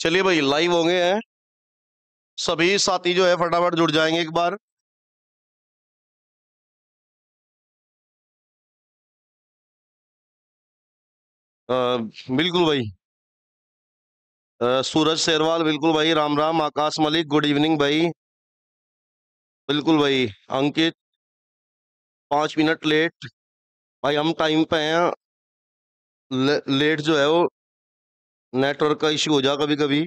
चलिए भाई लाइव होंगे हैं सभी साथी जो है फटाफट जुड़ जाएंगे एक बार। बिल्कुल भाई। सूरज शेरवाल बिल्कुल भाई, राम राम। आकाश मलिक गुड इवनिंग भाई। बिल्कुल भाई। अंकित 5 मिनट लेट। भाई हम टाइम पे हैं। लेट जो है वो नेटवर्क का इश्यू हो जा कभी कभी।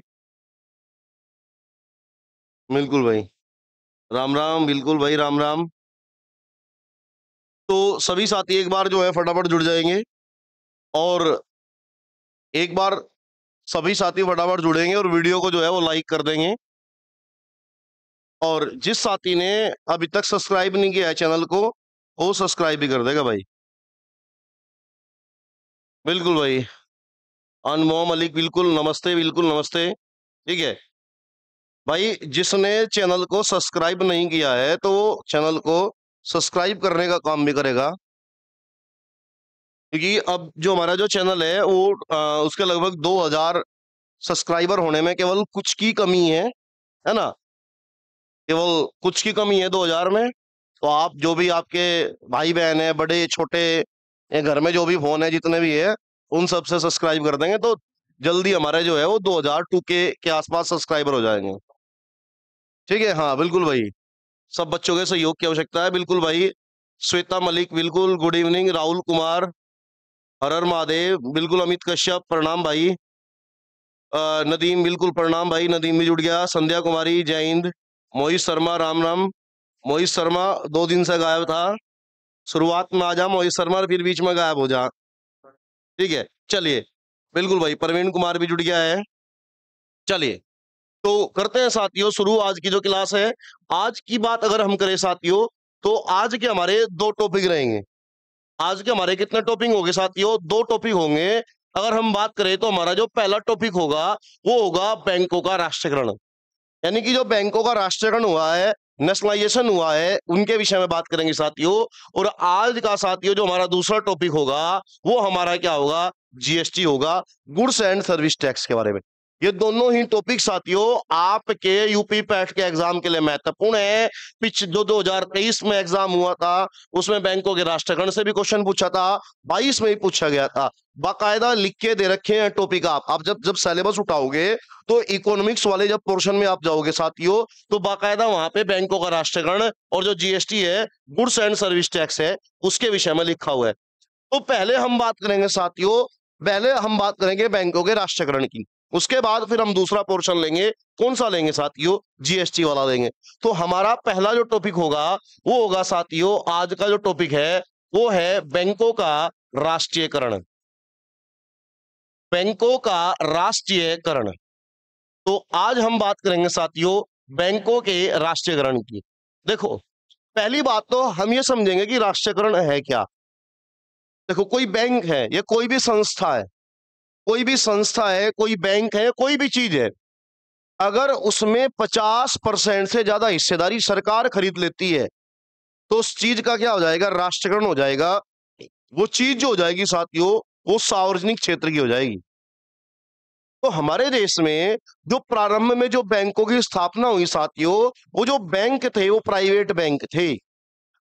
बिल्कुल भाई। राम राम बिल्कुल भाई, राम राम। तो सभी साथी एक बार जो है फटाफट जुड़ जाएंगे। और एक बार सभी साथी फटाफट जुड़ेंगे और वीडियो को जो है वो लाइक कर देंगे। और जिस साथी ने अभी तक सब्सक्राइब नहीं किया है चैनल को, वो सब्सक्राइब भी कर देगा भाई। बिल्कुल भाई। अनमोल मलिक बिल्कुल नमस्ते, बिल्कुल नमस्ते। ठीक है भाई, जिसने चैनल को सब्सक्राइब नहीं किया है तो वो चैनल को सब्सक्राइब करने का काम भी करेगा। क्योंकि अब जो हमारा जो चैनल है वो उसके लगभग 2000 सब्सक्राइबर होने में केवल कुछ की कमी है ना। केवल कुछ की कमी है 2000 में। तो आप जो भी आपके भाई बहन है, बड़े छोटे, या घर में जो भी फोन है जितने भी है, उन सब से सब्सक्राइब कर देंगे तो जल्दी हमारे जो है वो 2002 के आसपास सब्सक्राइबर हो जाएंगे। ठीक है, हाँ बिल्कुल भाई। सब बच्चों के सहयोग की आवश्यकता है, बिल्कुल भाई। श्वेता मलिक बिल्कुल गुड इवनिंग। राहुल कुमार हर हर महादेव बिल्कुल। अमित कश्यप प्रणाम भाई। नदीम बिल्कुल प्रणाम भाई, नदीम भी जुड़ गया। संध्या कुमारी जय हिंद। मोहित शर्मा राम राम। मोहित शर्मा 2 दिन से गायब था। शुरुआत में आ जा मोहित शर्मा, फिर बीच में गायब हो जा। ठीक है चलिए। बिल्कुल भाई, प्रवीण कुमार भी जुड़ गया है। चलिए तो करते हैं साथियों शुरू आज की जो क्लास है। आज की बात अगर हम करें साथियों, तो आज के हमारे 2 टॉपिक रहेंगे। आज के हमारे कितने टॉपिक होंगे साथियों? 2 टॉपिक होंगे। अगर हम बात करें तो हमारा जो पहला टॉपिक होगा वो होगा बैंकों का राष्ट्रीयकरण। यानी कि जो बैंकों का राष्ट्रीयकरण हुआ है, नेशनलाइजेशन हुआ है, उनके विषय में बात करेंगे साथियों। और आज का साथियों जो हमारा दूसरा टॉपिक होगा वो हमारा क्या होगा? जीएसटी होगा, गुड्स एंड सर्विस टैक्स के बारे में। ये दोनों ही टॉपिक साथियों आपके यूपी पैट के एग्जाम के लिए महत्वपूर्ण है। पिछ जो 2023 में एग्जाम हुआ था उसमें बैंकों के राष्ट्रीयकरण से भी क्वेश्चन पूछा था, 22 में ही पूछा गया था। बाकायदा लिख के दे रखे हैं टॉपिक। आप जब जब सिलेबस उठाओगे तो इकोनॉमिक्स वाले जब पोर्शन में आप जाओगे साथियों, तो बाकायदा वहां पे बैंकों का राष्ट्रीयकरण और जो जीएसटी है, गुड्स एंड सर्विस टैक्स है, उसके विषय में लिखा हुआ है। तो पहले हम बात करेंगे साथियों, पहले हम बात करेंगे बैंकों के राष्ट्रीयकरण की। उसके बाद फिर हम दूसरा पोर्शन लेंगे। कौन सा लेंगे साथियों? जीएसटी वाला लेंगे। तो हमारा पहला जो टॉपिक होगा वो होगा साथियों, आज का जो टॉपिक है वो है बैंकों का राष्ट्रीयकरण। बैंकों का राष्ट्रीयकरण। तो आज हम बात करेंगे साथियों बैंकों के राष्ट्रीयकरण की। देखो, पहली बात तो हम ये समझेंगे कि राष्ट्रीयकरण है क्या। देखो, कोई बैंक है या कोई भी संस्था है, कोई भी संस्था है, कोई बैंक है, कोई भी चीज है, अगर उसमें 50% से ज्यादा हिस्सेदारी सरकार खरीद लेती है तो उस चीज का क्या हो जाएगा? राष्ट्रीयकरण हो जाएगा। वो चीज जो हो जाएगी साथियों वो सार्वजनिक क्षेत्र की हो जाएगी। तो हमारे देश में जो प्रारंभ में जो बैंकों की स्थापना हुई साथियों, वो जो बैंक थे वो प्राइवेट बैंक थे।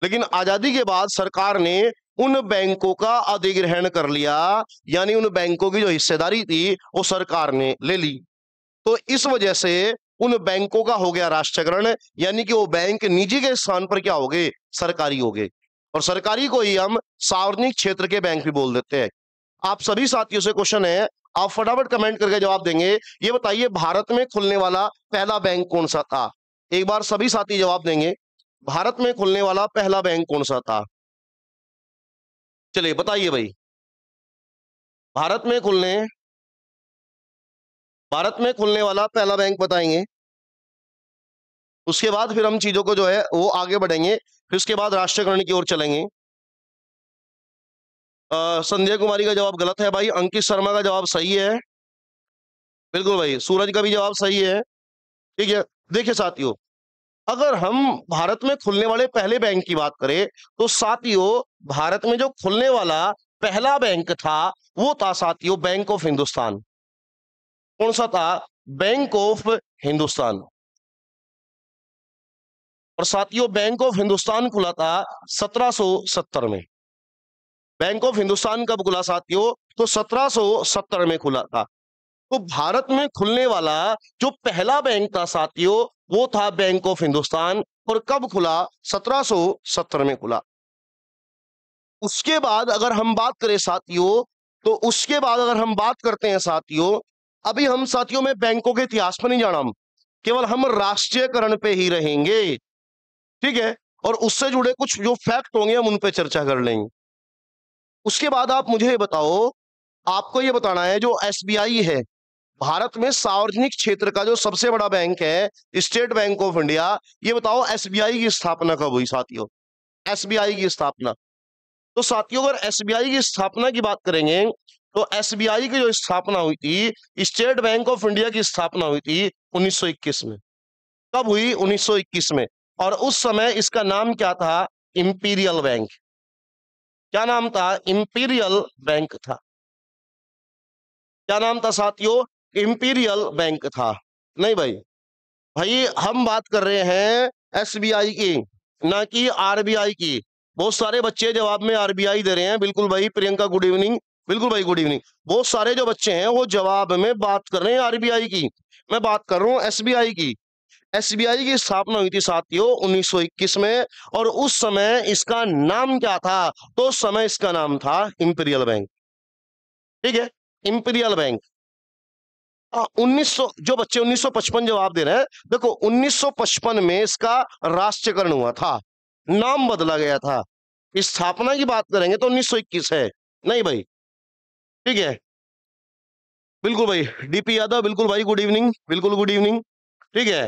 लेकिन आजादी के बाद सरकार ने उन बैंकों का अधिग्रहण कर लिया, यानी उन बैंकों की जो हिस्सेदारी थी वो सरकार ने ले ली। तो इस वजह से उन बैंकों का हो गया राष्ट्रीयकरण, यानी कि वो बैंक निजी के स्थान पर क्या हो गए? सरकारी हो गए। और सरकारी को ही हम सार्वजनिक क्षेत्र के बैंक भी बोल देते हैं। आप सभी साथियों से क्वेश्चन है, आप फटाफट कमेंट करके जवाब देंगे। ये बताइए भारत में खुलने वाला पहला बैंक कौन सा था? एक बार सभी साथी जवाब देंगे। भारत में खुलने वाला पहला बैंक कौन सा था? चलिए बताइए भाई। भारत में खुलने भारत में खुलने वाला पहला बैंक बताएंगे। उसके बाद फिर हम चीजों को जो है वो आगे बढ़ेंगे, फिर उसके बाद राष्ट्रीयकरण की ओर चलेंगे। संजय कुमारी का जवाब गलत है भाई। अंकित शर्मा का जवाब सही है। बिल्कुल भाई, सूरज का भी जवाब सही है। ठीक है, देखिए साथियों, अगर हम भारत में खुलने वाले पहले बैंक की बात करें तो साथियों भारत में जो खुलने वाला पहला बैंक था वो था साथियों बैंक ऑफ हिंदुस्तान। कौन सा था? Bank of Hindustan. और साथियों बैंक ऑफ हिंदुस्तान खुला था 1770 में। बैंक ऑफ हिंदुस्तान कब खुला साथियों? तो 1770 में खुला था। तो भारत में खुलने वाला जो पहला बैंक था साथियों वो था बैंक ऑफ हिंदुस्तान। और कब खुला? 1770 में खुला। उसके बाद अगर हम बात करें साथियों, तो उसके बाद अगर हम बात करते हैं साथियों, अभी हम साथियों में बैंकों के इतिहास पर नहीं जाना, हम केवल हम राष्ट्रीयकरण पे ही रहेंगे, ठीक है? और उससे जुड़े कुछ जो फैक्ट होंगे हम उन पे चर्चा कर लेंगे। उसके बाद आप मुझे बताओ, आपको ये बताना है जो एसबीआई है भारत में सार्वजनिक क्षेत्र का जो सबसे बड़ा बैंक है, स्टेट बैंक ऑफ इंडिया, ये बताओ एसबीआई की स्थापना कब हुई साथियों? एसबीआई की स्थापना, तो साथियों अगर एसबीआई की स्थापना की बात करेंगे तो एसबीआई की जो स्थापना हुई थी, स्टेट बैंक ऑफ इंडिया की स्थापना हुई थी 1921 में। कब हुई? 1921 में। और उस समय इसका नाम क्या था? Imperial bank. क्या नाम था? इंपीरियल बैंक था। क्या नाम था साथियों? इंपीरियल बैंक था। नहीं भाई, भाई हम बात कर रहे हैं एसबीआई की, ना कि आरबीआई की। बहुत सारे बच्चे जवाब में आरबीआई दे रहे हैं। बिल्कुल भाई प्रियंका गुड इवनिंग। बिल्कुल भाई गुड इवनिंग। बहुत सारे जो बच्चे हैं वो जवाब में बात कर रहे हैं आरबीआई की, मैं बात कर रहा हूँ एसबीआई की। एसबीआई की स्थापना हुई थी साथियों 1921 में। और उस समय इसका नाम क्या था? तो उस समय इसका नाम था इंपीरियल बैंक, ठीक है? Imperial bank. 1900 जो बच्चे 1955 जवाब दे रहे हैं, देखो 1955 में इसका राष्ट्रीयकरण हुआ था, नाम बदला गया था। स्थापना की बात करेंगे तो 1921 है। नहीं भाई, ठीक है? बिल्कुल भाई डीपी यादव, बिल्कुल भाई गुड इवनिंग, बिल्कुल गुड इवनिंग, ठीक है?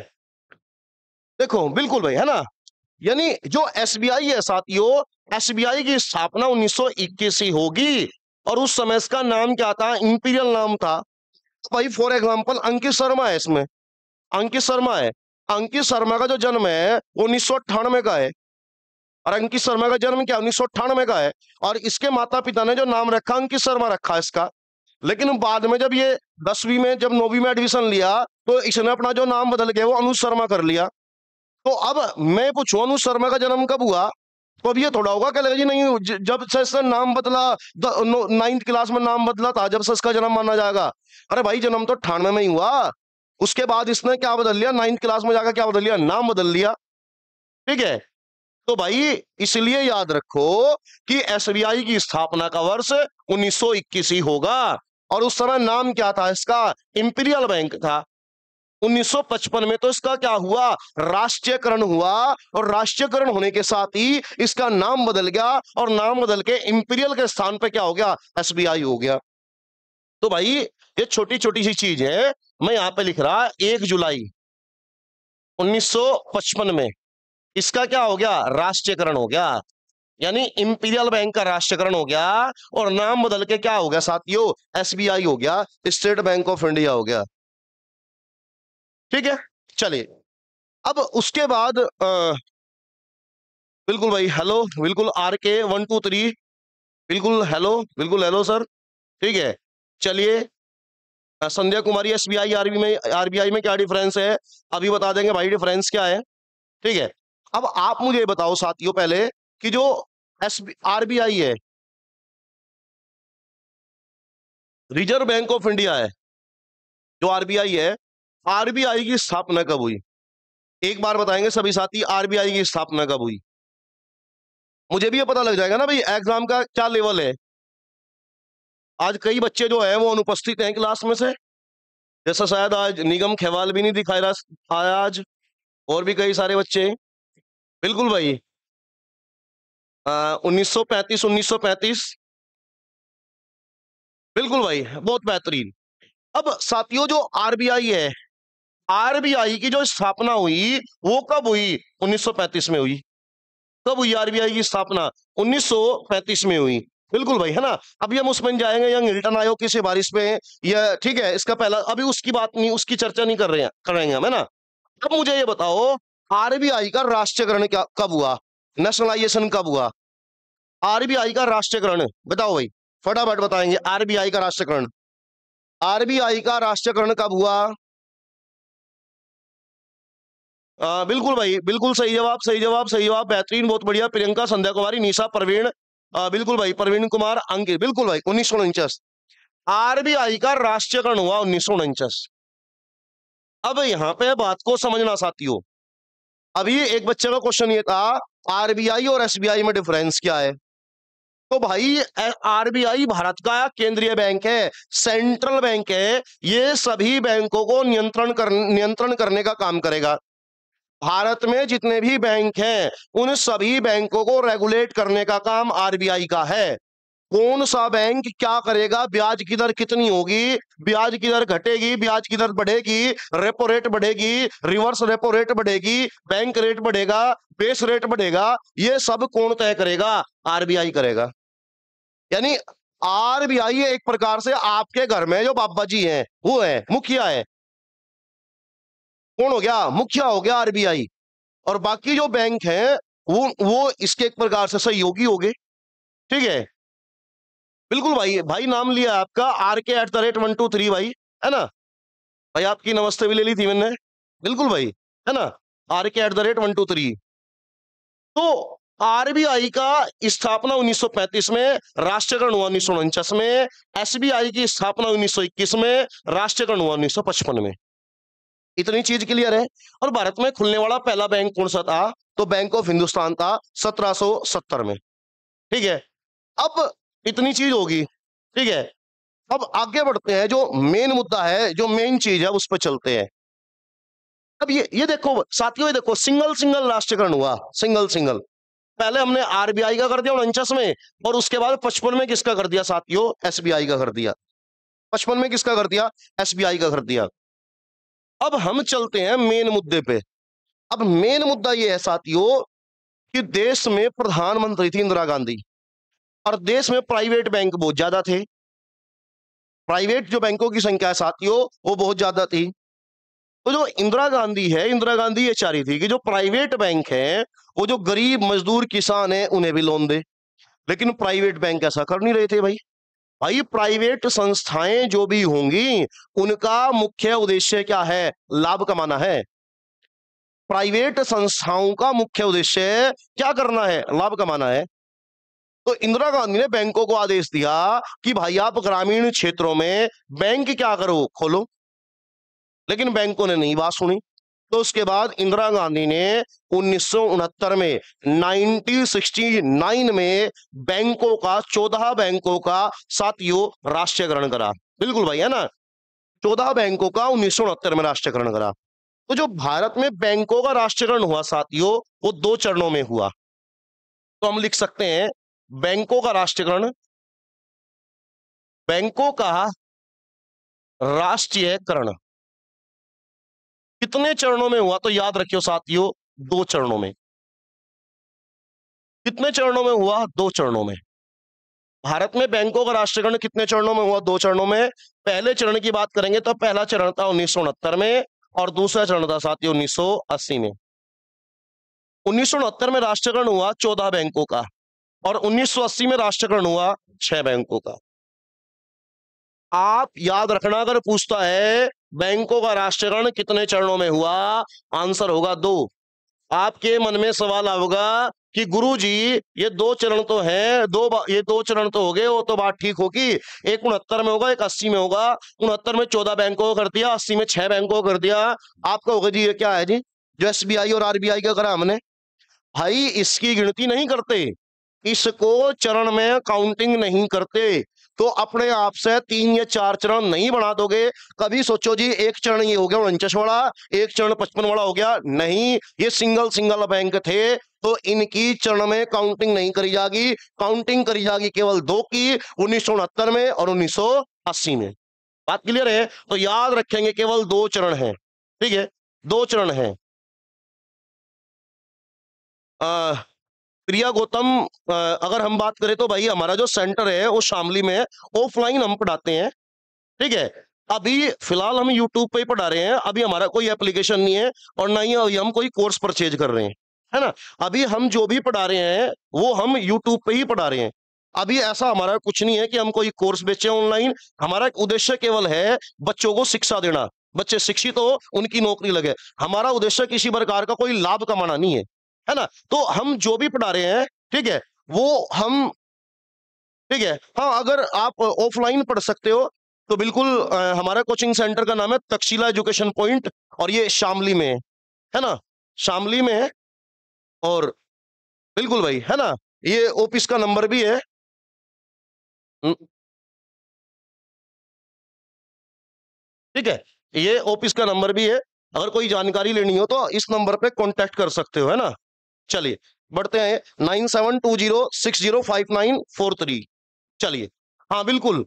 देखो बिल्कुल भाई, है ना? यानी जो एसबीआई है साथियों, एसबीआई की स्थापना 1921 ही होगी। और उस समय इसका नाम क्या था? इंपीरियल नाम था। भाई फॉर एग्जांपल अंकित शर्मा है इसमें, अंकित शर्मा है। अंकित शर्मा का जो जन्म है वो 1998 का है। और अंकित शर्मा का जन्म क्या 1998 का है। और इसके माता पिता ने जो नाम रखा अंकित शर्मा रखा इसका। लेकिन बाद में जब ये 10वीं में जब 9वीं में एडमिशन लिया तो इसने अपना जो नाम बदल के वो अनुज शर्मा कर लिया। तो अब मैं पूछूं अनुज शर्मा का जन्म कब हुआ? तो अब ये थोड़ा होगा क्या लगेगा जी नहीं जब से इसका नाम बदला 9th क्लास में नाम बदला था जब से इसका जन्म माना जाएगा। अरे भाई जन्म तो 98 में ही हुआ। उसके बाद इसने क्या बदल लिया? 9th क्लास में जाकर क्या बदल लिया? नाम बदल लिया, ठीक है? तो भाई इसलिए याद रखो कि एसबीआई की स्थापना का वर्ष 1921 ही होगा। और उस समय नाम क्या था इसका? इंपीरियल बैंक था। 1955 में तो इसका क्या हुआ? राष्ट्रीयकरण हुआ। और राष्ट्रीयकरण होने के साथ ही इसका नाम बदल गया। और नाम बदल के इंपीरियल के स्थान पे क्या हो गया? एसबीआई हो गया। तो भाई ये छोटी छोटी सी चीज है। मैं यहां पे लिख रहा 1 जुलाई 1955 में इसका क्या हो गया? राष्ट्रीयकरण हो गया। यानी इंपीरियल बैंक का राष्ट्रीयकरण हो गया। और नाम बदल के क्या हो गया साथियों? एसबीआई हो गया, स्टेट बैंक ऑफ इंडिया हो गया, ठीक है? चलिए अब उसके बाद बिल्कुल भाई हेलो, बिल्कुल आर के 1 2 3, बिल्कुल हेलो, बिल्कुल हेलो सर, ठीक है? चलिए संध्या कुमारी एसबीआई आरबीआई में क्या डिफरेंस है अभी बता देंगे भाई, डिफरेंस क्या है, ठीक है? अब आप मुझे बताओ साथियों पहले कि जो आरबीआई है, रिजर्व बैंक ऑफ इंडिया है, जो आरबीआई है, आरबीआई की स्थापना कब हुई? एक बार बताएंगे सभी साथी आरबीआई की स्थापना कब हुई? मुझे भी ये पता लग जाएगा ना भाई एग्जाम का क्या लेवल है। आज कई बच्चे जो है वो अनुपस्थित हैं क्लास में से, जैसा शायद आज निगम खेवाल भी नहीं दिखाई रहा आया आज, और भी कई सारे बच्चे। बिल्कुल भाई 1935 बिल्कुल भाई बहुत बेहतरीन। अब साथियों जो आरबीआई है, आरबीआई की जो स्थापना हुई वो कब हुई? 1935 में हुई। कब हुई आरबीआई की स्थापना? 1935 में हुई। बिल्कुल भाई, है ना? अभी हम उसमें जाएंगे यंग हिल्टन आयोग की सिफारिश पे, या ठीक है इसका पहला, अभी उसकी बात नहीं, उसकी चर्चा नहीं करेंगे हम, है ना? अब मुझे ये बताओ आरबीआई का राष्ट्रीयकरण क्या कब हुआ? नेशनलाइजेशन कब हुआ? आरबीआई का राष्ट्रीयकरण बताओ भाई, फटाफट बताएंगे आरबीआई का राष्ट्रीयकरण। आरबीआई का राष्ट्रीयकरण कब हुआ? बिल्कुल भाई, बिल्कुल सही जवाब, सही जवाब, सही जवाब, बेहतरीन, बहुत बढ़िया। प्रियंका, संध्या कुमारी, निशा, प्रवीण, बिल्कुल भाई, प्रवीण कुमार, अंकित, बिल्कुल भाई, 1949 आरबीआई का राष्ट्रीयकरण हुआ, 1949। अब यहाँ पे बात को समझना साथियों, अभी एक बच्चे का क्वेश्चन ये था आरबीआई और एसबीआई में डिफरेंस क्या है। तो भाई आरबीआई भारत का केंद्रीय बैंक है, सेंट्रल बैंक है, ये सभी बैंकों को नियंत्रण करने का काम करेगा। भारत में जितने भी बैंक हैं उन सभी बैंकों को रेगुलेट करने का काम आरबीआई का है। कौन सा बैंक क्या करेगा, ब्याज की दर कितनी होगी, ब्याज की दर घटेगी, ब्याज की दर बढ़ेगी, रेपो रेट बढ़ेगी, रिवर्स रेपो रेट बढ़ेगी, बैंक रेट बढ़ेगा, बेस रेट बढ़ेगा, ये सब कौन तय करेगा, आरबीआई करेगा। यानी आरबीआई एक प्रकार से आपके घर में जो बाबा जी हैं वो है मुखिया है। कौन हो गया, मुखिया हो गया आरबीआई, और बाकी जो बैंक हैं वो इसके एक प्रकार से सहयोगी हो गए। ठीक है, बिल्कुल भाई, भाई नाम लिया आपका RK@123 भाई, है ना भाई, आपकी नमस्ते भी ले ली थी मैंने, बिल्कुल भाई, है ना, RK@123। तो आरबीआई का स्थापना 1935 में, राष्ट्रीयकरण हुआ 1949 में। एसबीआई की स्थापना 1921 में, राष्ट्रीयकरण हुआ 1955 में। इतनी चीज क्लियर है। और भारत में खुलने वाला पहला बैंक कौन सा था, तो बैंक ऑफ हिंदुस्तान था 1770 में। ठीक है, अब इतनी चीज होगी। ठीक है, अब आगे बढ़ते हैं, जो मेन मुद्दा है, जो मेन चीज है, उस पर चलते हैं। अब ये देखो साथियों, ये देखो सिंगल सिंगल राष्ट्रीयकरण हुआ, सिंगल सिंगल। पहले हमने आरबीआई का कर दिया 49 में, और उसके बाद 55 में किसका कर दिया साथियों, एसबीआई का कर दिया। 55 में किसका कर दिया, एसबीआई का कर दिया। अब हम चलते हैं मेन मुद्दे पे। अब मेन मुद्दा ये है साथियों कि देश में प्रधानमंत्री थी इंदिरा गांधी, और देश में प्राइवेट बैंक बहुत ज्यादा थे। प्राइवेट जो बैंकों की संख्या है साथियों वो बहुत ज्यादा थी। तो जो इंदिरा गांधी है, इंदिरा गांधी ये चाह रही थी कि जो प्राइवेट बैंक है वो जो गरीब मजदूर किसान है उन्हें भी लोन दे, लेकिन प्राइवेट बैंक ऐसा कर नहीं रहे थे भाई। भाई प्राइवेट संस्थाएं जो भी होंगी उनका मुख्य उद्देश्य क्या है, लाभ कमाना है। प्राइवेट संस्थाओं का मुख्य उद्देश्य क्या करना है, लाभ कमाना है। तो इंदिरा गांधी ने बैंकों को आदेश दिया कि भाई आप ग्रामीण क्षेत्रों में बैंक क्या करो, खोलो, लेकिन बैंकों ने नहीं बात सुनी। तो उसके बाद इंदिरा गांधी ने 1969 में 1969 में बैंकों का 14 बैंकों का साथियों राष्ट्रीयकरण करा। बिल्कुल भाई, है ना, 14 बैंकों का 1969 में राष्ट्रीयकरण करा। तो जो भारत में बैंकों का राष्ट्रीयकरण हुआ साथियों वो 2 चरणों में हुआ। तो हम लिख सकते हैं बैंकों का राष्ट्रीयकरण, बैंकों का राष्ट्रीयकरण कितने चरणों में हुआ, तो याद रखियो साथियों 2 चरणों में। कितने चरणों में हुआ, 2 चरणों में। भारत में बैंकों का राष्ट्रीयकरण कितने चरणों में हुआ, 2 चरणों में। पहले चरण की बात करेंगे तो पहला चरण था 1969 में, और दूसरा चरण था साथियों 1980 में। 1969 में राष्ट्रीयकरण हुआ 14 बैंकों का, और 1980 में राष्ट्रीयकरण हुआ 6 बैंकों का। आप याद रखना, अगर पूछता है बैंकों का राष्ट्रीयकरण कितने चरणों में हुआ, आंसर होगा 2। आपके मन में सवाल होगा कि गुरुजी ये 2 चरण तो हैं, ये 2 चरण तो हो गए, वो तो बात ठीक होगी, एक 69 में होगा, एक 80 में होगा। 69 में 14 बैंकों को कर दिया, 80 में 6 बैंकों को कर दिया। आपका होगा जी ये क्या है जी, जो एसबीआई और आरबीआई का करा हमने। भाई इसकी गिनती नहीं करते, इसको चरण में काउंटिंग नहीं करते। तो अपने आप से 3 या 4 चरण नहीं बना दोगे। कभी सोचो जी एक चरण ये हो गया 49 वाला, एक चरण 55 वाला हो गया, नहीं, ये सिंगल सिंगल बैंक थे, तो इनकी चरण में काउंटिंग नहीं करी जाएगी। काउंटिंग करी जाएगी केवल 2 की, 1969 में और 1980 में। बात क्लियर है? तो याद रखेंगे केवल 2 चरण हैं। ठीक है, 2 चरण हैं। प्रिया गौतम, अगर हम बात करें तो भाई हमारा जो सेंटर है वो शामली में है, ऑफलाइन हम पढ़ाते हैं। ठीक है, अभी फिलहाल हम यूट्यूब पे ही पढ़ा रहे हैं, अभी हमारा कोई एप्लीकेशन नहीं है और ना ही अभी हम कोई कोर्स परचेज कर रहे हैं, है ना। अभी हम जो भी पढ़ा रहे हैं वो हम यूट्यूब पे ही पढ़ा रहे हैं। अभी ऐसा हमारा कुछ नहीं है कि हम कोई कोर्स बेचे ऑनलाइन। हमारा उद्देश्य केवल है बच्चों को शिक्षा देना, बच्चे शिक्षित हो, उनकी नौकरी लगे। हमारा उद्देश्य किसी प्रकार का कोई लाभ कमाना नहीं है ना। तो हम जो भी पढ़ा रहे हैं, ठीक है, वो हम, ठीक है, हाँ, अगर आप ऑफलाइन पढ़ सकते हो तो बिल्कुल हमारा कोचिंग सेंटर का नाम है तक्षशिला एजुकेशन पॉइंट, और ये शामली में है ना, शामली में है। और बिल्कुल भाई, है ना, ये ऑफिस का नंबर भी है। ठीक है, ये ऑफिस का नंबर भी है, अगर कोई जानकारी लेनी हो तो इस नंबर पे कांटेक्ट कर सकते हो, है ना। चलिए बढ़ते हैं, 9720605943। चलिए, हाँ बिल्कुल,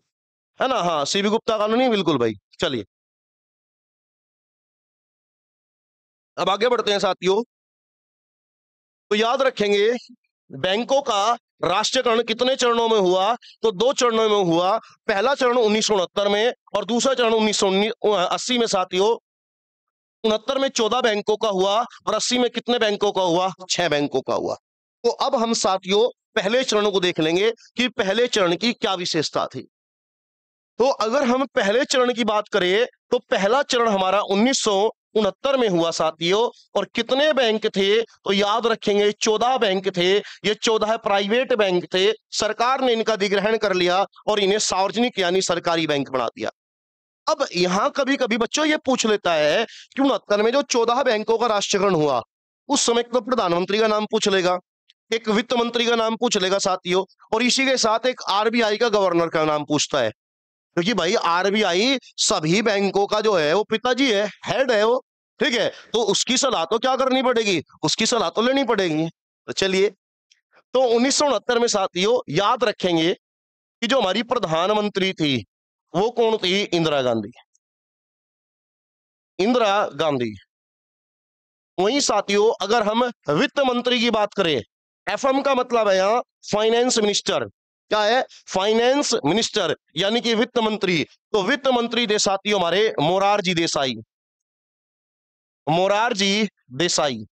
है ना, हाँ, सीबी गुप्ता कॉलोनी, बिल्कुल भाई। चलिए अब आगे बढ़ते हैं साथियों। तो याद रखेंगे, बैंकों का राष्ट्रीयकरण कितने चरणों में हुआ, तो 2 चरणों में हुआ। पहला चरण 1969 में और दूसरा चरण 1980 में साथियों। 69 में 14 बैंकों का हुआ और 80 में कितने बैंकों का हुआ, 6 बैंकों का हुआ। तो अब हम साथियों पहले चरण को देख लेंगे कि पहले चरण की क्या विशेषता थी। तो अगर हम पहले चरण की बात करें तो पहला चरण हमारा 1969 में हुआ साथियों, और कितने बैंक थे, तो याद रखेंगे 14 बैंक थे। ये 14 प्राइवेट बैंक थे, सरकार ने इनका अधिग्रहण कर लिया और इन्हें सार्वजनिक यानी सरकारी बैंक बना दिया। अब यहां कभी कभी बच्चों ये पूछ लेता है कि 69 में जो 14 बैंकों का राष्ट्रीयकरण हुआ, उस समय तो प्रधानमंत्री का नाम पूछ लेगा, एक वित्त मंत्री का नाम पूछ लेगा साथियों, और इसी के साथ एक आरबीआई का गवर्नर का नाम पूछता है, क्योंकि भाई आरबीआई सभी बैंकों का जो है वो पिताजी है, हेड है वो। ठीक है, तो उसकी सलाह तो क्या करनी पड़ेगी, उसकी सलाह तो लेनी पड़ेगी। तो चलिए, तो 1969 में साथियों याद रखेंगे कि जो हमारी प्रधानमंत्री थी वो कौन थी, इंदिरा गांधी, इंदिरा गांधी। वहीं साथियों अगर हम वित्त मंत्री की बात करें, एफएम का मतलब है यहाँ फाइनेंस मिनिस्टर, क्या है, फाइनेंस मिनिस्टर यानी कि वित्त मंत्री। तो वित्त मंत्री थे साथियों हमारे मोरारजी देसाई, मोरारजी देसाई।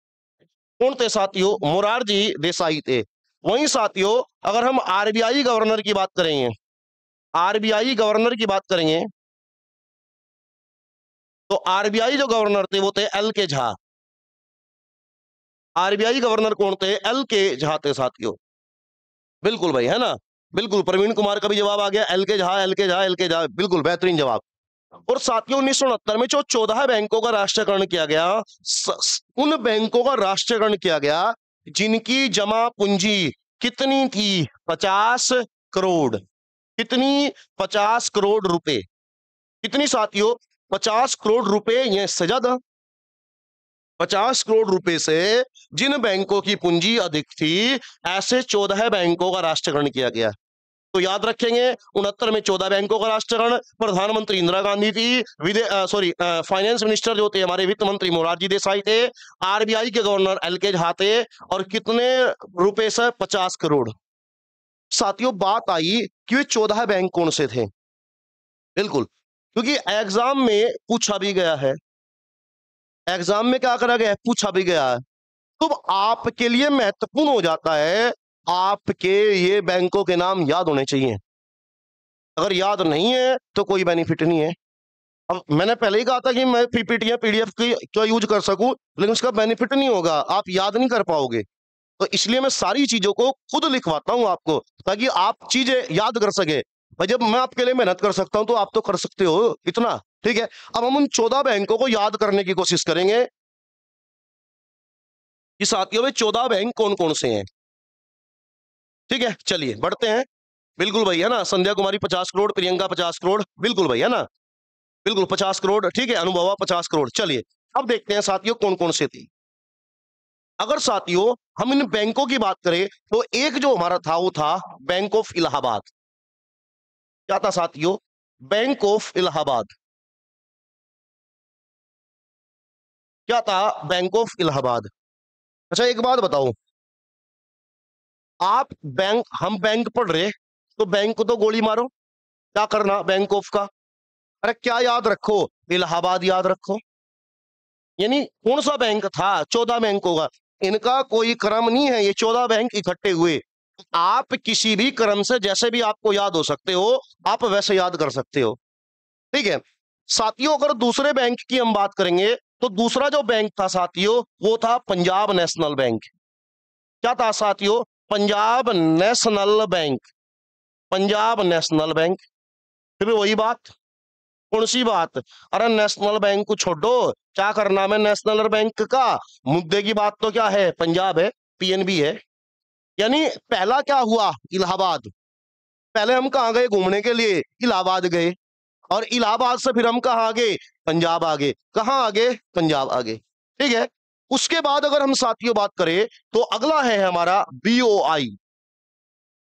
कौन थे साथियों, मोरारजी देसाई थे। वहीं साथियों अगर हम आरबीआई गवर्नर की बात करेंगे, आरबीआई गवर्नर की बात करेंगे, तो आरबीआई जो गवर्नर थे वो थे एल के झा। आरबीआई गवर्नर कौन थे, एल के झा थे साथियों। बिल्कुल भाई, है ना, बिल्कुल, प्रवीण कुमार का भी जवाब आ गया, एल के झा, एल के झा, एल के झा, बिल्कुल बेहतरीन जवाब। और साथियों 1969 में जो 14 बैंकों का राष्ट्रीयकरण किया गया, उन बैंकों का राष्ट्रीयकरण किया गया जिनकी जमा पूंजी कितनी थी, 50 करोड़। कितनी, 50 करोड़ रुपए। कितनी साथियों, 50 करोड़ रुपए, यह इससे ज्यादा, 50 करोड़ रुपए से जिन बैंकों की पूंजी अधिक थी, ऐसे 14 बैंकों का राष्ट्रीयकरण किया गया। तो याद रखेंगे 69 में 14 बैंकों का राष्ट्रीयकरण, प्रधानमंत्री इंदिरा गांधी थी, फाइनेंस मिनिस्टर जो थे हमारे वित्त मंत्री मोरारजी देसाई थे, आरबीआई के गवर्नर एल के झा थे, और कितने रुपए से, 50 करोड़। साथियों बात आई कि वे 14 बैंक कौन से थे, बिल्कुल, क्योंकि एग्जाम में पूछा भी गया है, एग्जाम में क्या करा गया है, पूछा भी गया है। तो आपके लिए महत्वपूर्ण हो जाता है, आपके ये बैंकों के नाम याद होने चाहिए। अगर याद नहीं है तो कोई बेनिफिट नहीं है। अब मैंने पहले ही कहा था कि मैं पीपीटी या पीडीएफ की क्या यूज कर सकूं, लेकिन उसका बेनिफिट नहीं होगा, आप याद नहीं कर पाओगे। तो इसलिए मैं सारी चीजों को खुद लिखवाता हूं आपको, ताकि आप चीजें याद कर सके। भाई जब मैं आपके लिए मेहनत कर सकता हूं तो आप तो कर सकते हो इतना। ठीक है, अब हम उन 14 बैंकों को याद करने की कोशिश करेंगे कि साथियों में 14 बैंक कौन कौन से हैं। ठीक है, चलिए बढ़ते हैं। बिल्कुल भाई, है ना, संध्या कुमारी 50 करोड़, प्रियंका 50 करोड़, बिल्कुल भाई, है ना, बिल्कुल 50 करोड़। ठीक है, अनुभवा 50 करोड़। चलिए अब देखते हैं साथियों कौन कौन से थे। अगर साथियों हम इन बैंकों की बात करें तो एक जो हमारा था वो था बैंक ऑफ इलाहाबाद। क्या था साथियों, बैंक ऑफ इलाहाबाद। क्या था, बैंक ऑफ इलाहाबाद। अच्छा एक बात बताओ, आप बैंक, हम बैंक पढ़ रहे, तो बैंक को तो गोली मारो, क्या करना बैंक ऑफ का, अरे क्या याद रखो, इलाहाबाद याद रखो। यानी कौन सा बैंक था, 14 बैंकों का, इनका कोई क्रम नहीं है, ये 14 बैंक इकट्ठे हुए। आप किसी भी क्रम से जैसे भी आपको याद हो सकते हो, आप वैसे याद कर सकते हो। ठीक है, साथियों अगर दूसरे बैंक की हम बात करेंगे तो दूसरा जो बैंक था साथियों वो था पंजाब नेशनल बैंक। क्या था साथियों? Punjab national bank. Punjab national bank. फिर वही बात, कौन सी बात? अरे नेशनल बैंक को छोड़ो, क्या करना है नेशनल बैंक का? मुद्दे की बात तो क्या है, पंजाब है, पीएनबी है। यानी पहला क्या हुआ, इलाहाबाद। पहले हम कहाँ गए घूमने के लिए? इलाहाबाद गए, और इलाहाबाद से फिर हम कहाँ आ गए? पंजाब आ गए। कहाँ आ गए? पंजाब आ गए। ठीक है। उसके बाद अगर हम साथियों बात करें तो अगला है हमारा बीओआई।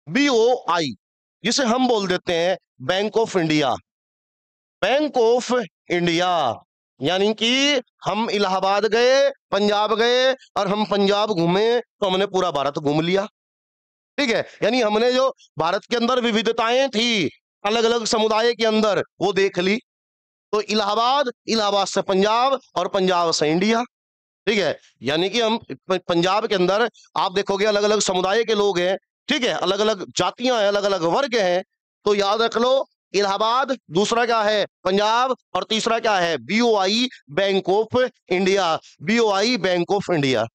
बीओआई जिसे हम बोल देते हैं bank of India. Bank of India. यानी कि हम इलाहाबाद गए, पंजाब गए, और हम पंजाब घूमे तो हमने पूरा भारत घूम लिया। ठीक है। यानी हमने जो भारत के अंदर विविधताएं थी अलग अलग समुदाय के अंदर वो देख ली। तो इलाहाबाद, इलाहाबाद से पंजाब, और पंजाब से इंडिया। ठीक है। यानी कि हम पंजाब के अंदर आप देखोगे अलग अलग समुदाय के लोग हैं। ठीक है। अलग अलग जातियां हैं, अलग अलग वर्ग हैं। तो याद रख लो, इलाहाबाद, दूसरा क्या है? पंजाब, और तीसरा क्या है? BOI, bank of India. BOI, bank of India.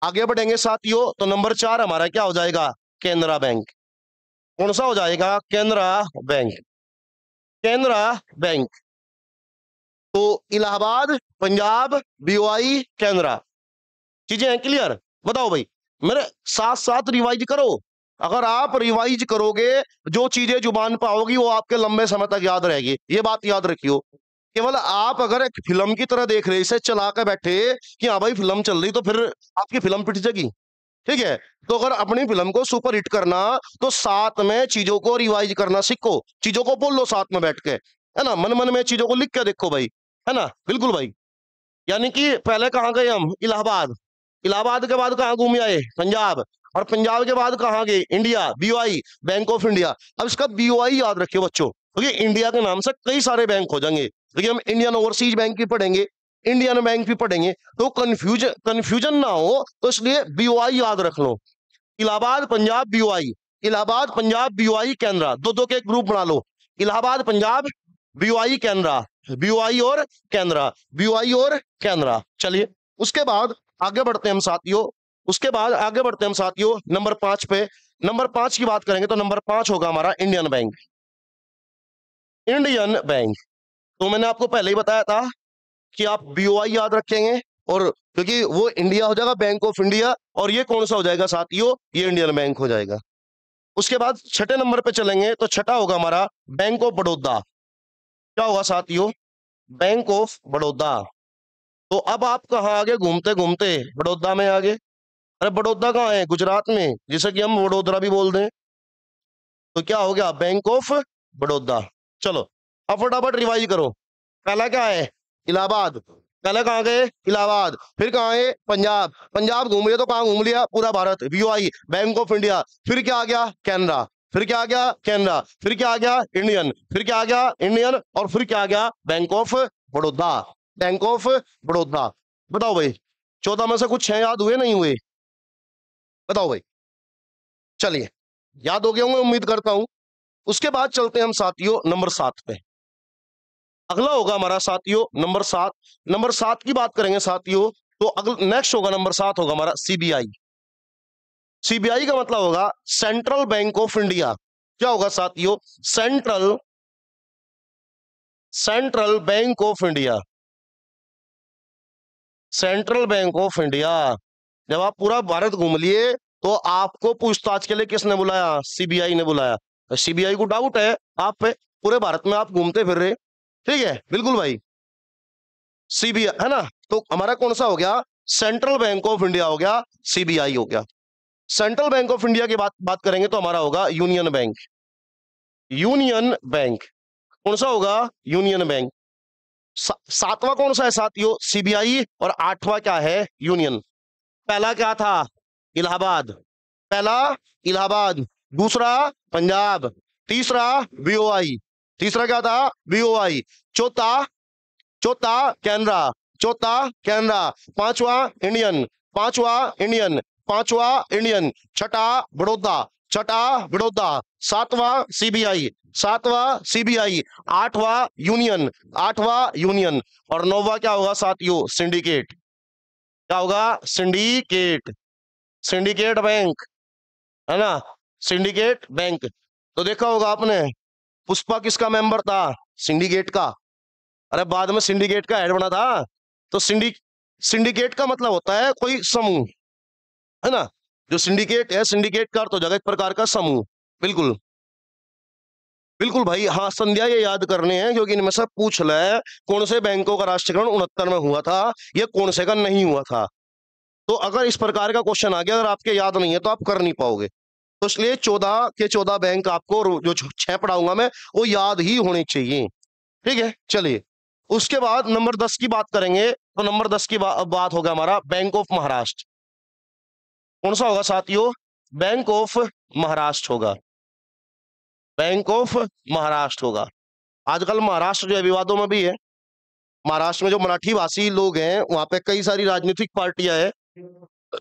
आगे बढ़ेंगे साथियों तो नंबर 4 हमारा क्या हो जाएगा? केनरा बैंक। कौन सा हो जाएगा? केनरा बैंक। केनरा बैंक। तो इलाहाबाद, पंजाब, बीओआई, केनरा। चीजें हैं क्लियर? बताओ भाई, मेरे साथ साथ रिवाइज करो। अगर आप रिवाइज करोगे, जो चीजें जुबान पर आओगी वो आपके लंबे समय तक याद रहेगी। ये बात याद रखियो। केवल आप अगर एक फिल्म की तरह देख रहे, इसे चला के बैठे कि हाँ भाई फिल्म चल रही, तो फिर आपकी फिल्म पिट जाएगी। ठीक है। तो अगर अपनी फिल्म को सुपर हिट करना, तो साथ में चीजों को रिवाइज करना सीखो, चीजों को बोलो साथ में बैठ के, है ना। मन मन में चीजों को लिख के देखो भाई, है ना। बिल्कुल भाई। यानी कि पहले कहाँ गए हम? इलाहाबाद। इलाहाबाद के बाद कहाँ घूम आए? पंजाब। और पंजाब के बाद कहाँ गए? India, BOI, bank of India. अब इसका बीओआई याद रखियो बच्चों, क्योंकि इंडिया के नाम से कई सारे बैंक हो जाएंगे। क्योंकि हम इंडियन ओवरसीज बैंक भी पढ़ेंगे, इंडियन बैंक भी पढ़ेंगे, तो कंफ्यूजन ना हो, तो इसलिए बीओआई याद रख लो। इलाहाबाद, पंजाब, बीओआई। इलाहाबाद, पंजाब, बीओआई, केनरा। दो दो के एक ग्रुप बना लो। इलाहाबाद, पंजाब, बीओआई, केनरा। बीओआई और केनरा, बीओआई और केनरा। चलिए उसके बाद आगे बढ़ते हैं हम साथियों। उसके बाद आगे बढ़ते हैं हम साथियों नंबर 5 पे। नंबर 5 की बात करेंगे तो नंबर 5 होगा हमारा इंडियन बैंक। Indian bank. तो मैंने आपको पहले ही बताया था कि आप बीओआई याद रखेंगे, और क्योंकि वो इंडिया हो जाएगा, बैंक ऑफ इंडिया, और ये कौन सा हो जाएगा साथियों? ये इंडियन बैंक हो जाएगा। उसके बाद छठे नंबर पे चलेंगे तो छठा होगा हमारा बैंक ऑफ बड़ौदा। क्या होगा साथियों? Bank of Baroda. तो अब आप कहाँ आगे? घूमते घूमते बड़ौदा में आगे। अरे बड़ौदा कहाँ है? गुजरात में, जिसे कि हम वडोदरा भी बोल दें। तो क्या हो गया? Bank of Baroda. चलो अब फटाफट रिवाइज करो। पहला क्या है? इलाहाबाद। पहले कहाँ गए? इलाहाबाद। फिर कहाँ है? पंजाब। पंजाब घूम लिया तो कहाँ घूम लिया? पूरा Bharat. BOI, bank of India. फिर क्या आ गया? कैनरा। फिर क्या आ गया? कैनरा। फिर क्या आ गया? इंडियन। फिर क्या आ गया? इंडियन। और फिर क्या आ गया? Bank of Baroda. Bank of Baroda. बताओ भाई, 14 में से कुछ 6 याद हुए, नहीं हुए? बताओ भाई। चलिए, याद हो गए होंगे उम्मीद करता हूं। उसके बाद चलते हैं हम साथियों नंबर 7 पे। अगला होगा हमारा साथियों नंबर 7। नंबर 7 की बात करेंगे साथियों तो अगला नेक्स्ट होगा नंबर 7 होगा हमारा सीबीआई। सीबीआई का मतलब होगा सेंट्रल बैंक ऑफ इंडिया। क्या होगा साथियों? Central central bank of India. Central bank of India. जब आप पूरा भारत घूम लिए तो आपको पूछताछ के लिए किसने बुलाया? सीबीआई ने बुलाया। सीबीआई को डाउट है आप पे, पूरे भारत में आप घूमते फिर रहे। ठीक है, बिल्कुल भाई। सीबीआई है ना। तो हमारा कौन सा हो गया? सेंट्रल बैंक ऑफ इंडिया हो गया, सीबीआई हो गया। सेंट्रल बैंक ऑफ इंडिया की बात करेंगे तो हमारा होगा यूनियन बैंक। Union bank. कौन सा होगा? Union bank. सातवां कौन सा है साथियों? सीबीआई। और 8वां क्या है? यूनियन। पहला क्या था? इलाहाबाद। पहला इलाहाबाद, दूसरा पंजाब, तीसरा बीओआई। तीसरा क्या था? बीओआई। चौथा चौथा कैनरा। चौथा कैनरा। पांचवा इंडियन। पांचवा इंडियन। पांचवा इंडियन। छठा बड़ौदा। छठा बड़ौदा। सातवां सीबीआई, सातवां सीबीआई, आठवां यूनियन, आठवां यूनियन, और नौवां क्या होगा साथियों? सिंडिकेट। क्या होगा? सिंडिकेट, सिंडिकेट बैंक, है ना, सिंडिकेट बैंक। तो देखा होगा आपने, पुष्पा किसका मेंबर था? सिंडिकेट का। अरे बाद में सिंडिकेट का हेड बना था। तो सिंडिकेट का मतलब होता है कोई समूह, है ना। जो सिंडिकेट है, सिंडिकेट का अर्थ हो जाएगा एक प्रकार का समूह। बिल्कुल बिल्कुल भाई, हाँ संध्या ये याद करने हैं क्योंकि इनमें से पूछ ले कौन से बैंकों का राष्ट्रीयकरण 69 में हुआ था, ये कौन से का नहीं हुआ था। तो अगर इस प्रकार का क्वेश्चन आ गया, अगर आपके याद नहीं है तो आप कर नहीं पाओगे। तो इसलिए 14 के 14 बैंक आपको जो 6 पढ़ाऊंगा मैं, वो याद ही होने चाहिए। ठीक है, चलिए उसके बाद नंबर 10 की बात करेंगे। तो नंबर 10 की बात होगा हमारा बैंक ऑफ महाराष्ट्र। कौन सा होगा साथियों? बैंक ऑफ महाराष्ट्र होगा, बैंक ऑफ महाराष्ट्र होगा। आजकल महाराष्ट्र जो है विवादों में भी है। महाराष्ट्र में जो मराठी भाषी लोग हैं, वहां पे कई सारी राजनीतिक पार्टियां हैं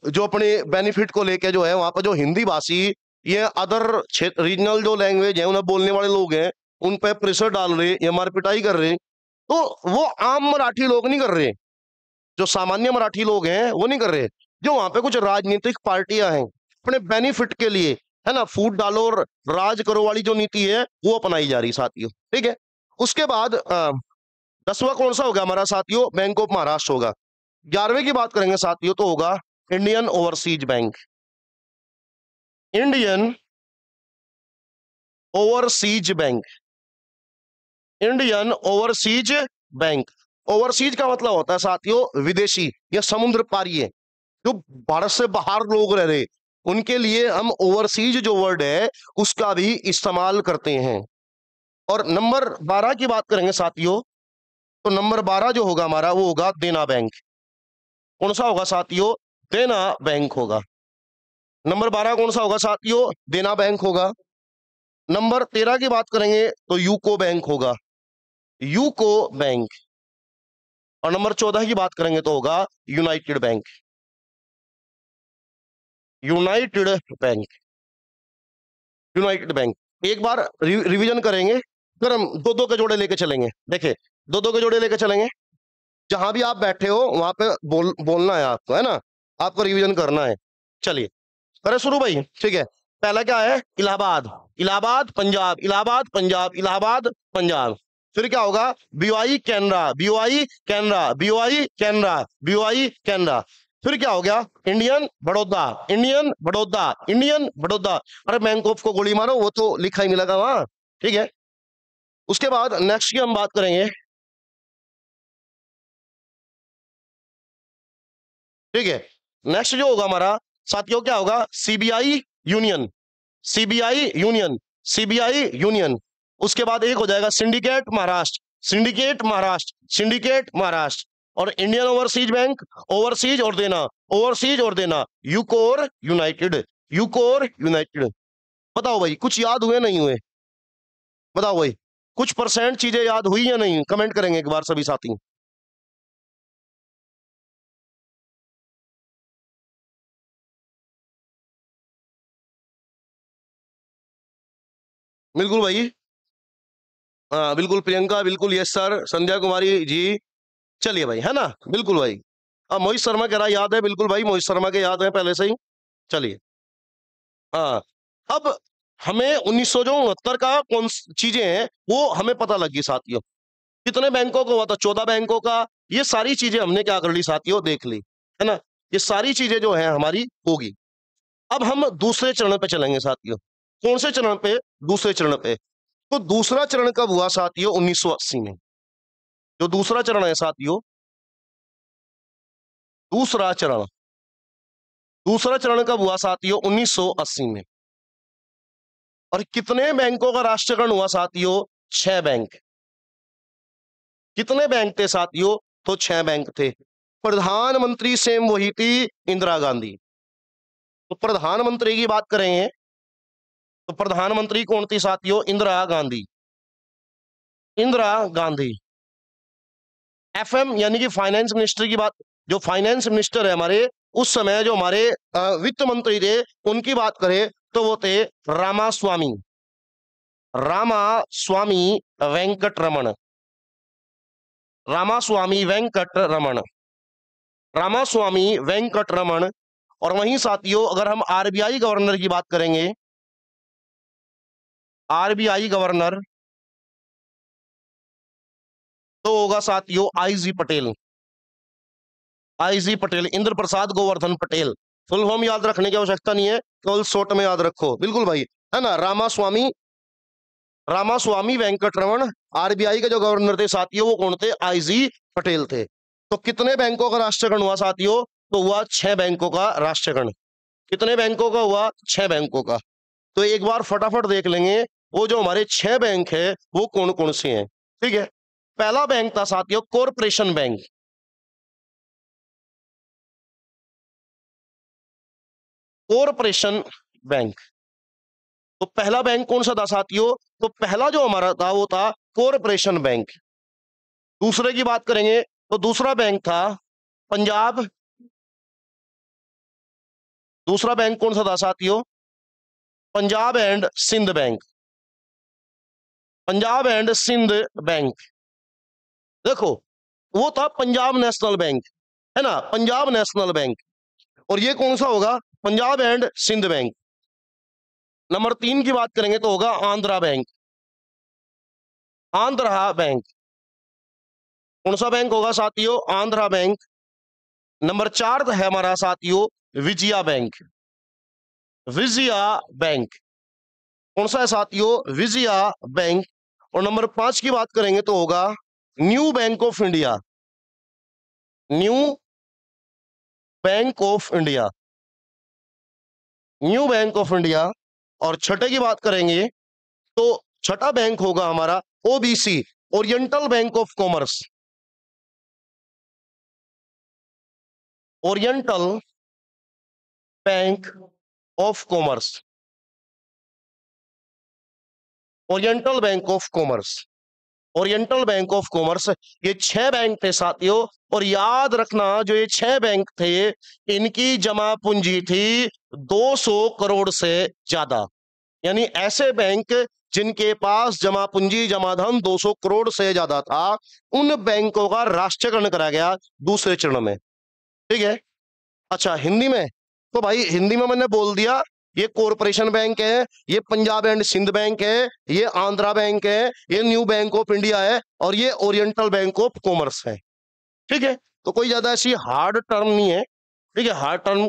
जो अपने बेनिफिट को लेके जो है, वहां पर जो हिंदी भाषी, ये अदर क्षेत्र रीजनल जो लैंग्वेज है उन्हें बोलने वाले लोग हैं, उन पे प्रेशर डाल रहे, ये मार पिटाई कर रहे। तो वो आम मराठी लोग नहीं कर रहे, जो सामान्य मराठी लोग हैं वो नहीं कर रहे। जो वहां पे कुछ राजनीतिक पार्टियां हैं अपने बेनिफिट के लिए, है ना, फूट डालो और राज करो वाली जो नीति है वो अपनाई जा रही साथियों। ठीक है, उसके बाद 10वां कौन सा होगा हमारा साथियों? बैंक ऑफ महाराष्ट्र होगा। 11वें की बात करेंगे साथियों तो होगा Indian overseas bank, Indian overseas bank, Indian overseas bank. Overseas का मतलब होता है साथियों विदेशी या समुद्र पारी है, जो भारत से बाहर लोग रह रहे, उनके लिए हम ओवरसीज जो वर्ड है उसका भी इस्तेमाल करते हैं। और नंबर 12 की बात करेंगे साथियों, तो नंबर 12 जो होगा हमारा वो होगा देना बैंक। कौन सा होगा साथियों? देना बैंक होगा। नंबर 12 कौन सा होगा साथियों? देना बैंक होगा। नंबर 13 की बात करेंगे तो यूको बैंक होगा, यूको बैंक। और नंबर 14 की बात करेंगे तो होगा United bank, United bank, United bank. एक बार रिवीजन करेंगे, फिर हम दो दो के जोड़े लेके चलेंगे। देखे, दो दो के जोड़े लेके चलेंगे, जहां भी आप बैठे हो वहां पे बोलना है आपको, है ना, आपको रिवीजन करना है। चलिए करें शुरू भाई। ठीक है, पहला क्या है? इलाहाबाद, इलाहाबाद पंजाब, इलाहाबाद पंजाब, इलाहाबाद पंजाब। फिर क्या होगा? BOI Canara, BOI Canara, BOI Canara, BOI Canara. फिर क्या हो गया? Indian Baroda, Indian Baroda, Indian Baroda. अरे बैंक ऑफ को गोली मारो, वो तो लिखा ही मिलेगा वहां। ठीक है, उसके बाद नेक्स्ट की हम बात करेंगे। ठीक है, नेक्स्ट जो होगा हमारा साथियों क्या होगा? CBI union, CBI union, CBI union. उसके बाद एक हो जाएगा syndicate Maharashtra, syndicate Maharashtra, syndicate Maharashtra. और इंडियन ओवरसीज बैंक, ओवरसीज और देना, ओवरसीज और देना, यूकोर यूनाइटेड, यूकोर यूनाइटेड। बताओ भाई कुछ याद हुए नहीं हुए? बताओ भाई कुछ परसेंट चीजें याद हुई या नहीं? कमेंट करेंगे एक बार सभी साथी। बिल्कुल भाई, हाँ बिल्कुल प्रियंका, बिल्कुल यस सर, संध्या कुमारी जी। चलिए भाई, है ना, बिल्कुल भाई। अब मोहित शर्मा कह रहा याद है, बिल्कुल भाई मोहित शर्मा के याद है पहले से ही। चलिए, हाँ अब हमें 1969 का कौन चीजें हैं वो हमें पता लगी साथियों। कितने बैंकों का हुआ था? 14 बैंकों का। ये सारी चीजें हमने क्या कर ली साथियों? देख ली, है ना। ये सारी चीजें जो है हमारी होगी। अब हम दूसरे चरण पे चलेंगे साथियों। कौन से चरण पे? दूसरे चरण पे। तो दूसरा चरण कब हुआ साथियों? 1980 में। जो दूसरा चरण है साथियों, दूसरा चरण, दूसरा चरण कब हुआ साथियों? 1980 में। और कितने बैंकों का राष्ट्रीयकरण हुआ साथियों? 6 बैंक। कितने बैंक थे साथियों? तो 6 बैंक थे। प्रधानमंत्री सेम वही थी, इंदिरा गांधी। तो प्रधानमंत्री की बात करेंगे तो प्रधानमंत्री कौन थी साथियों? इंदिरा गांधी, इंदिरा गांधी। एफएम यानी कि फाइनेंस मिनिस्टर की बात, जो फाइनेंस मिनिस्टर है हमारे उस समय, जो हमारे वित्त मंत्री थे, उनकी बात करें तो वो थे रामास्वामी, रामास्वामी वेंकटरमण, रामास्वामी वेंकटरमण, रामास्वामी वेंकटरमण। और वहीं साथियों अगर हम आरबीआई गवर्नर की बात करेंगे, आरबीआई गवर्नर तो होगा साथियों आईजी पटेल, आईजी पटेल, इंद्र प्रसाद गोवर्धन पटेल। फुल फॉर्म याद रखने की आवश्यकता नहीं है, केवल शॉर्ट में याद रखो, बिल्कुल भाई, है ना। रामास्वामी, रामास्वामी वेंकटरमण, आरबीआई के जो गवर्नर थे साथियों वो कौन थे? आईजी पटेल थे। तो कितने बैंकों का राष्ट्रीयकरण हुआ साथियों? तो हुआ 6 बैंकों का राष्ट्रीयकरण। कितने बैंकों का हुआ? 6 बैंकों का। तो एक बार फटाफट देख लेंगे वो जो हमारे 6 बैंक है वो कौन कौन से हैं, ठीक है। पहला बैंक था साथियों कॉरपोरेशन बैंक, कॉरपोरेशन बैंक। तो पहला बैंक कौन सा था साथियों? तो पहला जो हमारा था वो था कॉरपोरेशन बैंक। दूसरे की बात करेंगे तो दूसरा बैंक था पंजाब, दूसरा बैंक कौन सा था साथियों? Punjab and Sind bank, Punjab and Sind bank. देखो वो था पंजाब नेशनल बैंक, है ना, पंजाब नेशनल बैंक। और ये कौन सा होगा? Punjab and Sind bank. Number 3 की बात करेंगे तो होगा आंध्रा बैंक, आंध्रा बैंक। कौन सा बैंक होगा साथियों? आंध्रा बैंक। नंबर 4 है हमारा साथियों विजया बैंक, विजया बैंक। कौन सा है साथियों? विजया बैंक। और नंबर 5 की बात करेंगे तो होगा new bank of India, new bank of India, new bank of India. और छठे की बात करेंगे तो छठा बैंक होगा हमारा OBC, oriental bank of commerce, oriental bank of commerce, oriental bank of commerce, oriental bank of commerce. ये 6 बैंक थे साथियों। और याद रखना जो ये 6 बैंक थे इनकी जमा पूंजी थी 200 करोड़ से ज्यादा। यानी ऐसे बैंक जिनके पास जमा पूंजी जमा धन 200 करोड़ से ज्यादा था उन बैंकों का राष्ट्रीयकरण करा गया दूसरे चरण में, ठीक है। अच्छा हिंदी में, तो भाई हिंदी में मैंने बोल दिया ये कॉरपोरेशन बैंक है, ये पंजाब एंड सिंध बैंक है, ये आंध्रा बैंक है, ये न्यू बैंक ऑफ इंडिया है और ये ओरिएंटल बैंक ऑफ कॉमर्स है, ठीक है। तो कोई ज्यादा ऐसी हार्ड टर्म नहीं है, ठीक है, हार्ड टर्म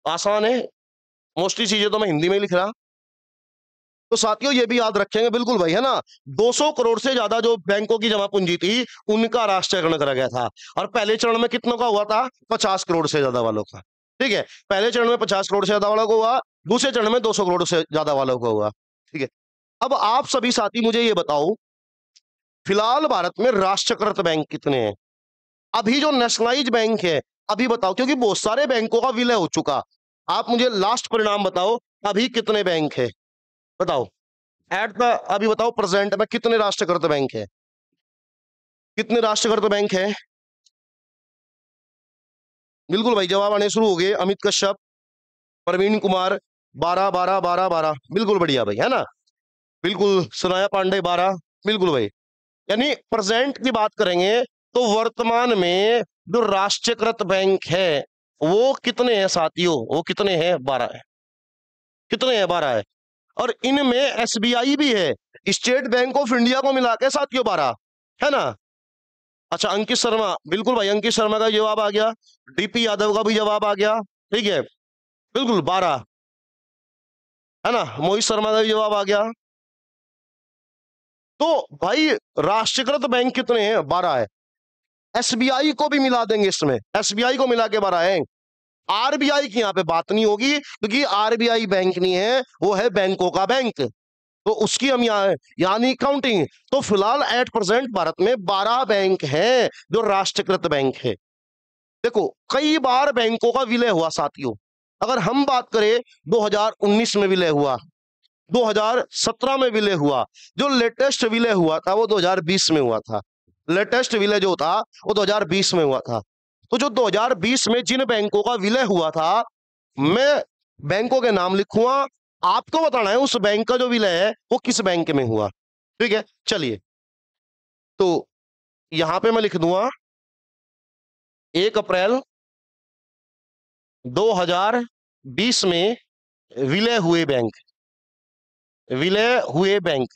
आसान है, मोस्टली चीजें तो मैं हिंदी में लिख रहा। तो साथियों ये भी याद रखेंगे, बिल्कुल भाई, है ना। 200 करोड़ से ज्यादा जो बैंकों की जमा पूंजी थी उनका राष्ट्रीयकरण करा गया था। और पहले चरण में कितनों का हुआ था? 50 करोड़ से ज्यादा वालों का, ठीक है। पहले चरण में 50 करोड़ से ज्यादा वालों को हुआ, दूसरे चरण में 200 करोड़ से ज्यादा वालों को हुआ, ठीक है। अब आप सभी साथी मुझे ये बताओ फिलहाल भारत में राष्ट्रीयकृत बैंक कितने हैं? अभी जो नेशनलाइज बैंक है अभी बताओ, क्योंकि बहुत सारे बैंकों का विलय हो चुका। आप मुझे लास्ट परिणाम बताओ अभी कितने बैंक है, बताओ एट द, अभी बताओ प्रेजेंट में कितने राष्ट्रीयकृत बैंक है, कितने राष्ट्रीयकृत बैंक है? बिल्कुल भाई जवाब आने शुरू हो गए। अमित कश्यप, प्रवीण कुमार 12 12 12 12, बिल्कुल बढ़िया भाई, है ना, बिल्कुल। सुनाया पांडे 12, बिल्कुल भाई। यानी प्रेजेंट की बात करेंगे तो वर्तमान में जो राष्ट्रीयकृत बैंक है वो कितने हैं साथियों? वो कितने हैं? 12 है। कितने हैं? 12 है। और इनमें एसबीआई भी है, स्टेट बैंक ऑफ इंडिया को मिला के साथियों 12, है ना। अच्छा अंकित शर्मा, बिल्कुल भाई, अंकित शर्मा का जवाब आ गया, डीपी यादव का भी जवाब आ गया, ठीक है, बिल्कुल 12, है ना। मोहित शर्मा का भी जवाब आ गया। तो भाई राष्ट्रीयकृत बैंक कितने हैं? 12 है। एसबीआई को भी मिला देंगे इसमें, एसबीआई को मिला के 12 है। आरबीआई की यहाँ पे बात नहीं होगी क्योंकि आरबीआई बैंक नहीं है, वो है बैंकों का बैंक, तो उसकी हम यानी काउंटिंग। तो फिलहाल एट प्रेजेंट भारत में 12 बैंक हैं जो राष्ट्रीयकृत बैंक है। देखो कई बार बैंकों का विलय हुआ साथियों। अगर हम बात करें 2019 में विलय हुआ, 2017 में विलय हुआ, जो लेटेस्ट विलय हुआ था वो 2020 में हुआ था। लेटेस्ट विलय जो था वो 2020 में हुआ था। तो जो 2020 में जिन बैंकों का विलय हुआ था मैं बैंकों के नाम लिखूंगा, आपको बताना है उस बैंक का जो विलय है वो किस बैंक में हुआ। ठीक है, चलिए, तो यहां पे मैं लिख दूंगा 1 अप्रैल 2020 में विलय हुए बैंक। विलय हुए बैंक,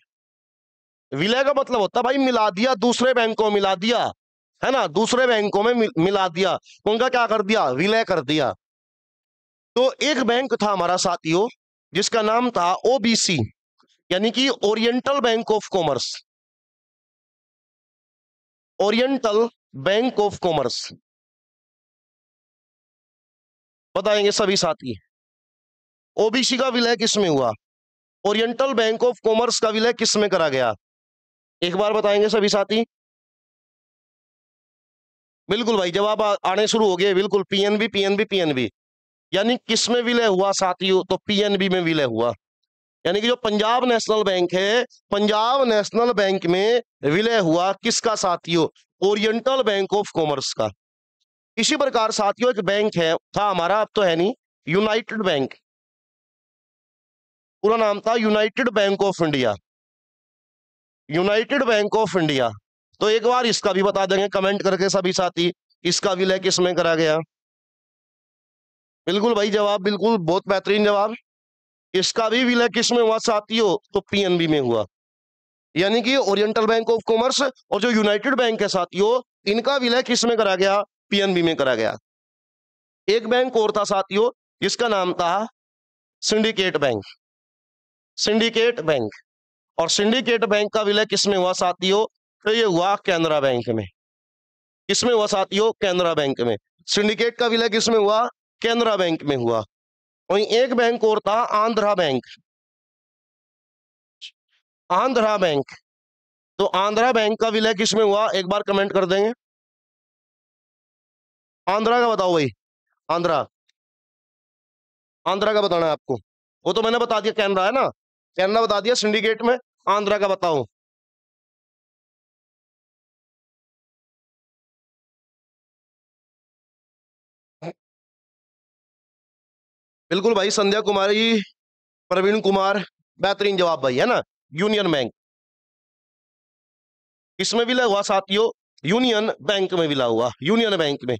विलय का मतलब होता है भाई मिला दिया, दूसरे बैंकों में मिला दिया, है ना, दूसरे बैंकों में मिला दिया, तो उनका क्या कर दिया, विलय कर दिया। तो एक बैंक था हमारा साथियों जिसका नाम था ओबीसी, यानी कि oriental bank of commerce. Oriental bank of commerce, बताएंगे सभी साथी। ओबीसी का विलय किस में हुआ, ओरिएंटल बैंक ऑफ कॉमर्स का विलय किस में करा गया, एक बार बताएंगे सभी साथी। बिल्कुल भाई, जवाब आने शुरू हो गए, बिल्कुल, पीएनबी पीएनबी पीएनबी। यानी किस में विलय हुआ साथियों, तो पीएनबी में विलय हुआ। यानी कि जो पंजाब नेशनल बैंक है, पंजाब नेशनल बैंक में विलय हुआ किसका साथियों, ओरिएंटल बैंक ऑफ कॉमर्स का। इसी प्रकार साथियों एक बैंक है था हमारा, अब तो है नहीं, यूनाइटेड बैंक, पूरा नाम था United bank of India. United bank of India, तो एक बार इसका भी बता देंगे कमेंट करके सभी साथी, इसका विलय किस में करा गया। बिल्कुल भाई, जवाब बिल्कुल बहुत बेहतरीन जवाब, इसका भी विलय किस में हुआ साथियों, तो पीएनबी में हुआ। यानी कि ओरिएंटल बैंक ऑफ कॉमर्स और जो यूनाइटेड बैंक है साथियों, इनका विलय किस में करा गया, पीएनबी में करा गया। एक बैंक और था साथियों जिसका नाम था सिंडिकेट बैंक। सिंडिकेट बैंक, और सिंडिकेट बैंक का विलय किस में हुआ साथियों, तो ये हुआ कैनरा बैंक में। किसमें हुआ साथियों, कैनरा बैंक में। सिंडिकेट का विलय किसमें हुआ, कैनरा बैंक में हुआ। वहीं एक बैंक और था आंध्रा बैंक। आंध्रा बैंक, तो आंध्रा बैंक का विलय किसमें हुआ, एक बार कमेंट कर देंगे। आंध्रा का बताओ भाई, आंध्रा, आंध्रा का बताना है आपको। वो तो मैंने बता दिया, कैनरा है ना, कैनरा बता दिया, सिंडिकेट में, आंध्रा का बताओ। बिल्कुल भाई, संध्या कुमारी, प्रवीण कुमार, बेहतरीन जवाब भाई, है ना, यूनियन बैंक। इसमें विलय हुआ साथियों, यूनियन बैंक में विलय हुआ, यूनियन बैंक में।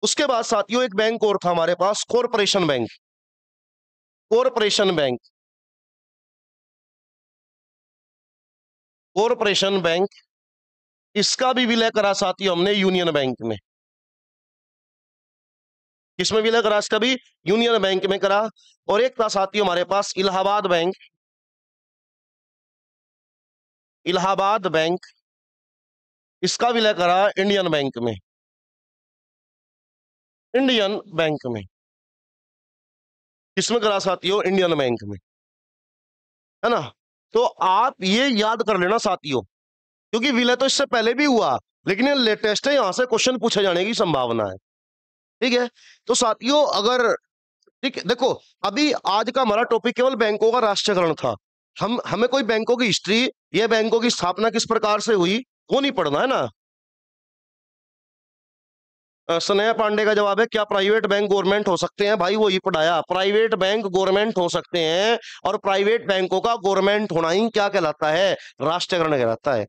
उसके बाद साथियों एक बैंक और था हमारे पास, corporation bank. Corporation bank, corporation bank, इसका भी विलय करा साथियों हमने यूनियन बैंक में। किसमें विलय करा, इसका भी यूनियन बैंक में करा। और एक था साथियों हमारे पास इलाहाबाद बैंक। इलाहाबाद बैंक, इसका विलय करा इंडियन बैंक में। इंडियन बैंक में, किसमें करा साथियों, इंडियन बैंक में, है ना। तो आप ये याद कर लेना साथियों, क्योंकि विलय तो इससे पहले भी हुआ, लेकिन ये लेटेस्ट है, यहां से क्वेश्चन पूछे जाने की संभावना है। ठीक है, तो साथियों अगर, ठीक है, देखो अभी आज का हमारा टॉपिक केवल बैंकों का राष्ट्रीयकरण था। हमें कोई बैंकों की हिस्ट्री, ये बैंकों की स्थापना किस प्रकार से हुई वो नहीं पढ़ना, है ना। स्नेहा पांडे का जवाब है, क्या प्राइवेट बैंक गवर्नमेंट हो सकते हैं, भाई वो ही पढ़ाया, प्राइवेट बैंक गवर्नमेंट हो सकते हैं, और प्राइवेट बैंकों का गवर्नमेंट होना ही क्या कहलाता है, राष्ट्रीयकरण कहलाता है।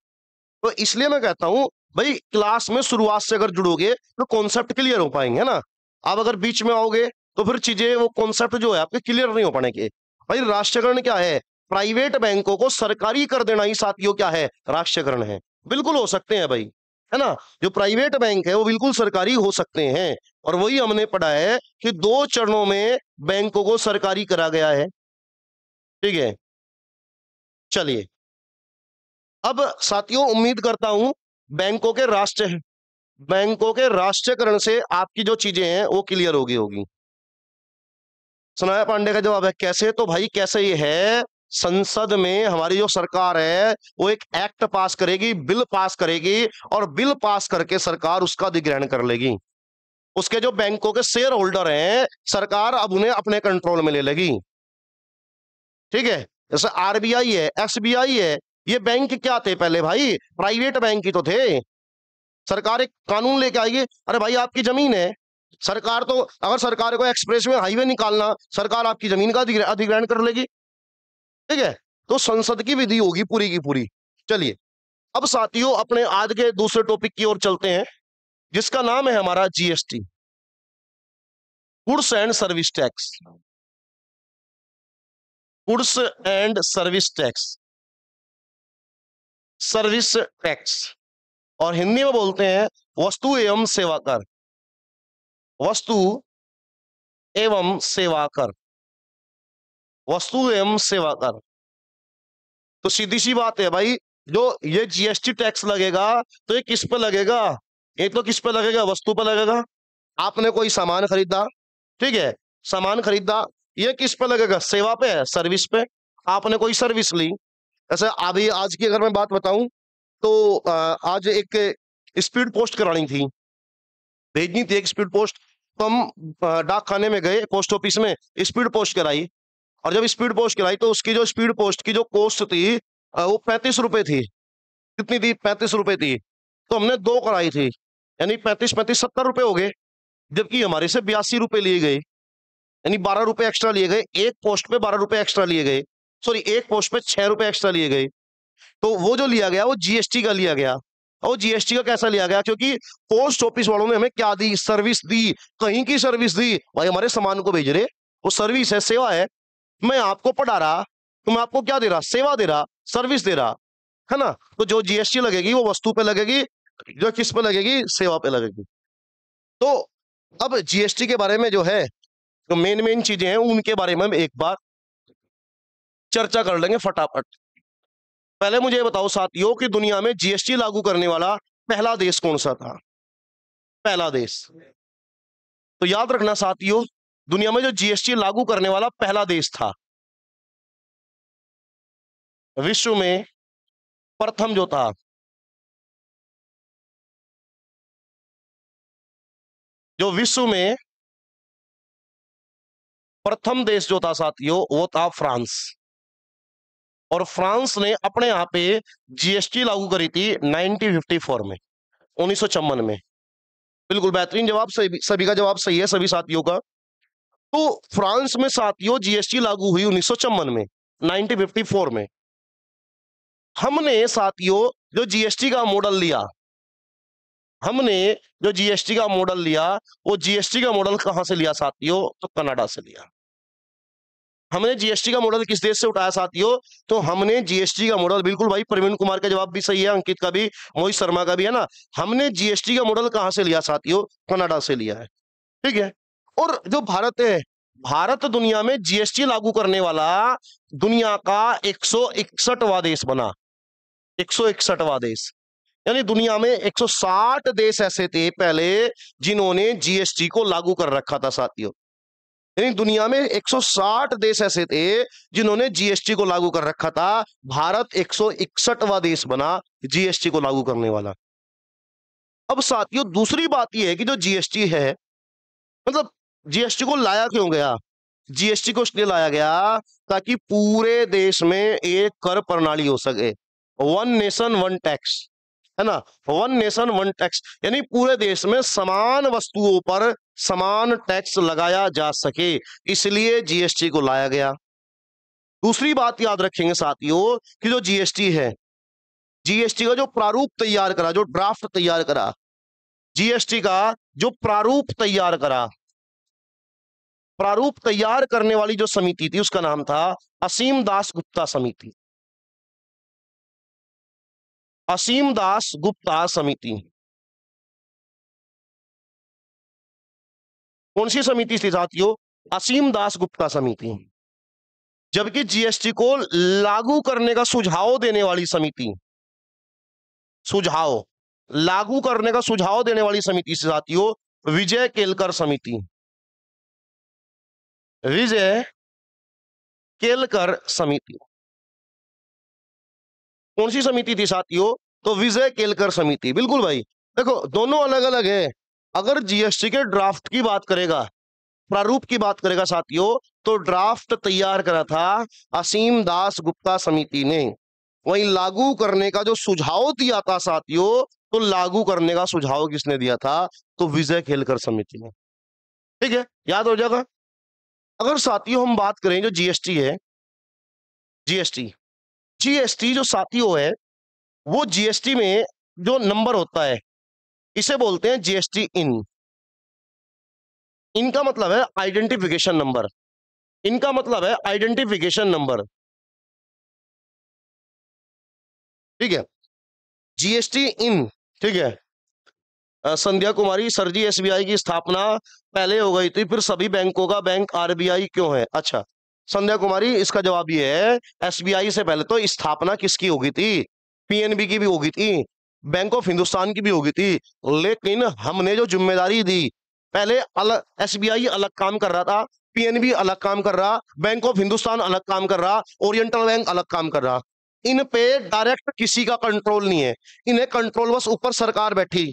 तो इसलिए मैं कहता हूं भाई, क्लास में शुरुआत से अगर जुड़ोगे तो कॉन्सेप्ट क्लियर हो पाएंगे ना। आप अगर बीच में आओगे तो फिर चीजें, वो कॉन्सेप्ट जो है आपके क्लियर नहीं हो पाएंगे। भाई राष्ट्रीयकरण क्या है, प्राइवेट बैंकों को सरकारी कर देना ही साथियों क्या है, राष्ट्रीयकरण है। बिल्कुल हो सकते हैं भाई, है ना, जो प्राइवेट बैंक है वो बिल्कुल सरकारी हो सकते हैं। और वही हमने पढ़ा है कि 2 चरणों में बैंकों को सरकारी करा गया है। ठीक है, चलिए, अब साथियों उम्मीद करता हूं बैंकों के राष्ट्रीयकरण से आपकी जो चीजें हैं वो क्लियर होगी। सनाया पांडे का जवाब है कैसे, तो भाई कैसे ये है, संसद में हमारी जो सरकार है वो एक एक्ट पास करेगी, बिल पास करेगी, और बिल पास करके सरकार उसका अधिग्रहण कर लेगी। उसके जो बैंकों के शेयर होल्डर हैं, सरकार अब उन्हें अपने कंट्रोल में ले लेगी। ठीक है, जैसे आरबीआई है, एसबीआई है, ये बैंक क्या थे पहले भाई, प्राइवेट बैंक ही तो थे। सरकार एक कानून लेके आएगी, अरे भाई आपकी जमीन है, सरकार तो, अगर सरकार को एक्सप्रेस में हाईवे निकालना, सरकार आपकी जमीन का अधिग्रहण कर लेगी। ठीक है, तो संसद की विधि होगी पूरी की पूरी। चलिए अब साथियों अपने आज के दूसरे टॉपिक की ओर चलते हैं, जिसका नाम है हमारा GST, goods and service tax. Goods and service tax, service tax, और हिंदी में बोलते हैं वस्तु एवं सेवा कर। वस्तु एवं सेवा कर, वस्तु एवं सेवा कर। तो सीधी सी बात है भाई, जो ये जीएसटी टैक्स लगेगा तो ये किस पे लगेगा? एक तो किस पे लगेगा? वस्तु पे लगेगा। आपने कोई सामान खरीदा, ठीक है, सामान खरीदा, ये किस पे लगेगा? सेवा पे है, सर्विस पे। आपने कोई सर्विस ली, ऐसे अभी आज की अगर मैं बात बताऊं तो आज एक स्पीड पोस्ट करानी थी, भेजनी थी एक स्पीड पोस्ट, तो हम डाक खाने में गए, पोस्ट ऑफिस में स्पीड पोस्ट कराई, और जब स्पीड पोस्ट कराई तो उसकी जो स्पीड पोस्ट की जो कॉस्ट थी वो 35 रुपए थी। कितनी थी? 35 रुपए थी। तो हमने 2 कराई थी, यानी 35 70 रुपए हो गए, जबकि हमारे से 82 रुपए लिए गए, यानी 12 रुपए एक्स्ट्रा लिए गए। एक पोस्ट पे 12 रुपए एक्स्ट्रा लिए गए, सॉरी एक पोस्ट पे 6 रुपए एक्स्ट्रा लिए गए। तो वो जो लिया गया वो जीएसटी का लिया गया। और जीएसटी का कैसा लिया गया? क्योंकि पोस्ट ऑफिस वालों ने हमें क्या दी? सर्विस दी। कहीं की सर्विस दी भाई, हमारे सामान को भेज रहे, वो सर्विस है, सेवा है। मैं आपको पढ़ा रहा तो मैं आपको क्या दे रहा? सेवा दे रहा, सर्विस दे रहा, है ना? तो जो जीएसटी लगेगी वो वस्तु पे लगेगी, जो किस पे लगेगी? सेवा पे लगेगी। तो अब जीएसटी के बारे में जो है तो मेन चीजें हैं, उनके बारे में हम एक बार चर्चा कर लेंगे फटाफट। पहले मुझे बताओ साथियों कि दुनिया में जीएसटी लागू करने वाला पहला देश कौन सा था? पहला देश, तो याद रखना साथियों, दुनिया में जो जीएसटी लागू करने वाला पहला देश था, विश्व में प्रथम जो था, जो विश्व में प्रथम देश जो था साथियों, वो था फ्रांस। और फ्रांस ने अपने यहां पे जीएसटी लागू करी थी 1954 में, 1954 में। बिल्कुल बेहतरीन जवाब, सभी का जवाब सही है, सभी साथियों का। तो फ्रांस में साथियों जीएसटी लागू हुई 1954 में, 1954 में। हमने साथियों जो जीएसटी का मॉडल लिया, हमने जो जीएसटी का मॉडल लिया, वो जीएसटी का मॉडल कहां से लिया साथियों? तो कनाडा से लिया। हमने जीएसटी का मॉडल किस देश से उठाया साथियों? तो हमने जीएसटी का मॉडल, बिल्कुल भाई, प्रवीण कुमार का जवाब भी सही है, अंकित का भी, मोहित शर्मा का भी, है ना? हमने जीएसटी का मॉडल कहां से लिया साथियों? कनाडा से लिया है, ठीक है। और जो भारत है, भारत दुनिया में जीएसटी लागू करने वाला दुनिया का 161वां देश बना। 161वां देश, यानी दुनिया में 160 देश ऐसे थे पहले जिन्होंने जीएसटी को लागू कर रखा था साथियों। यानी दुनिया में 160 देश ऐसे थे जिन्होंने जीएसटी को लागू कर रखा था। भारत 161वां देश बना जीएसटी को लागू करने वाला। अब साथियों दूसरी बात यह है कि जो जीएसटी है, मतलब जीएसटी को लाया क्यों गया? जीएसटी को इसलिए लाया गया ताकि पूरे देश में एक कर प्रणाली हो सके, वन नेशन वन टैक्स, है ना? वन नेशन वन टैक्स, यानी पूरे देश में समान वस्तुओं पर समान टैक्स लगाया जा सके, इसलिए जीएसटी को लाया गया। दूसरी बात याद रखेंगे साथियों कि जो जीएसटी है, जीएसटी का जो प्रारूप तैयार करा, जो ड्राफ्ट तैयार करा, जीएसटी का जो प्रारूप तैयार करा, प्रारूप तैयार करने वाली जो समिति थी उसका नाम था असीम दास गुप्ता समिति। असीम दास गुप्ता समिति। कौन सी समिति थी साथियों? असीम दास गुप्ता समिति। जबकि जीएसटी को लागू करने का सुझाव देने वाली समिति, सुझाव लागू करने का सुझाव देने वाली समिति से साथियों विजय केलकर समिति। विजय केलकर समिति। कौन सी समिति थी साथियों? तो विजय केलकर समिति। बिल्कुल भाई, देखो दोनों अलग अलग है। अगर जीएसटी के ड्राफ्ट की बात करेगा, प्रारूप की बात करेगा साथियों, तो ड्राफ्ट तैयार करा था असीम दास गुप्ता समिति ने। वहीं लागू करने का जो सुझाव दिया था साथियों, तो लागू करने का सुझाव किसने दिया था? तो विजय केलकर समिति ने। ठीक है, याद हो जाएगा। अगर साथियों हम बात करें जो जीएसटी है, जीएसटी। जीएसटी जो साथियों है, वो जीएसटी में जो नंबर होता है इसे बोलते हैं जीएसटी इन। इनका मतलब है आइडेंटिफिकेशन नंबर। इनका मतलब है आइडेंटिफिकेशन नंबर। ठीक है, जीएसटी इन। ठीक है। संध्या कुमारी सर जी, एसबीआई की स्थापना पहले हो गई थी, फिर सभी बैंकों का बैंक आरबीआई क्यों है? अच्छा संध्या कुमारी, इसका जवाब ये है, एसबीआई से पहले तो स्थापना किसकी होगी थी? पीएनबी की भी होगी थी, बैंक ऑफ हिंदुस्तान की भी होगी थी, लेकिन हमने जो जिम्मेदारी दी, पहले अलग एसबीआई अलग काम कर रहा था, पीएनबी अलग काम कर रहा, बैंक ऑफ हिंदुस्तान अलग काम कर रहा, ओरिएंटल बैंक अलग काम कर रहा। इन पे डायरेक्ट किसी का कंट्रोल नहीं है, इन्हें कंट्रोल बस ऊपर सरकार बैठी।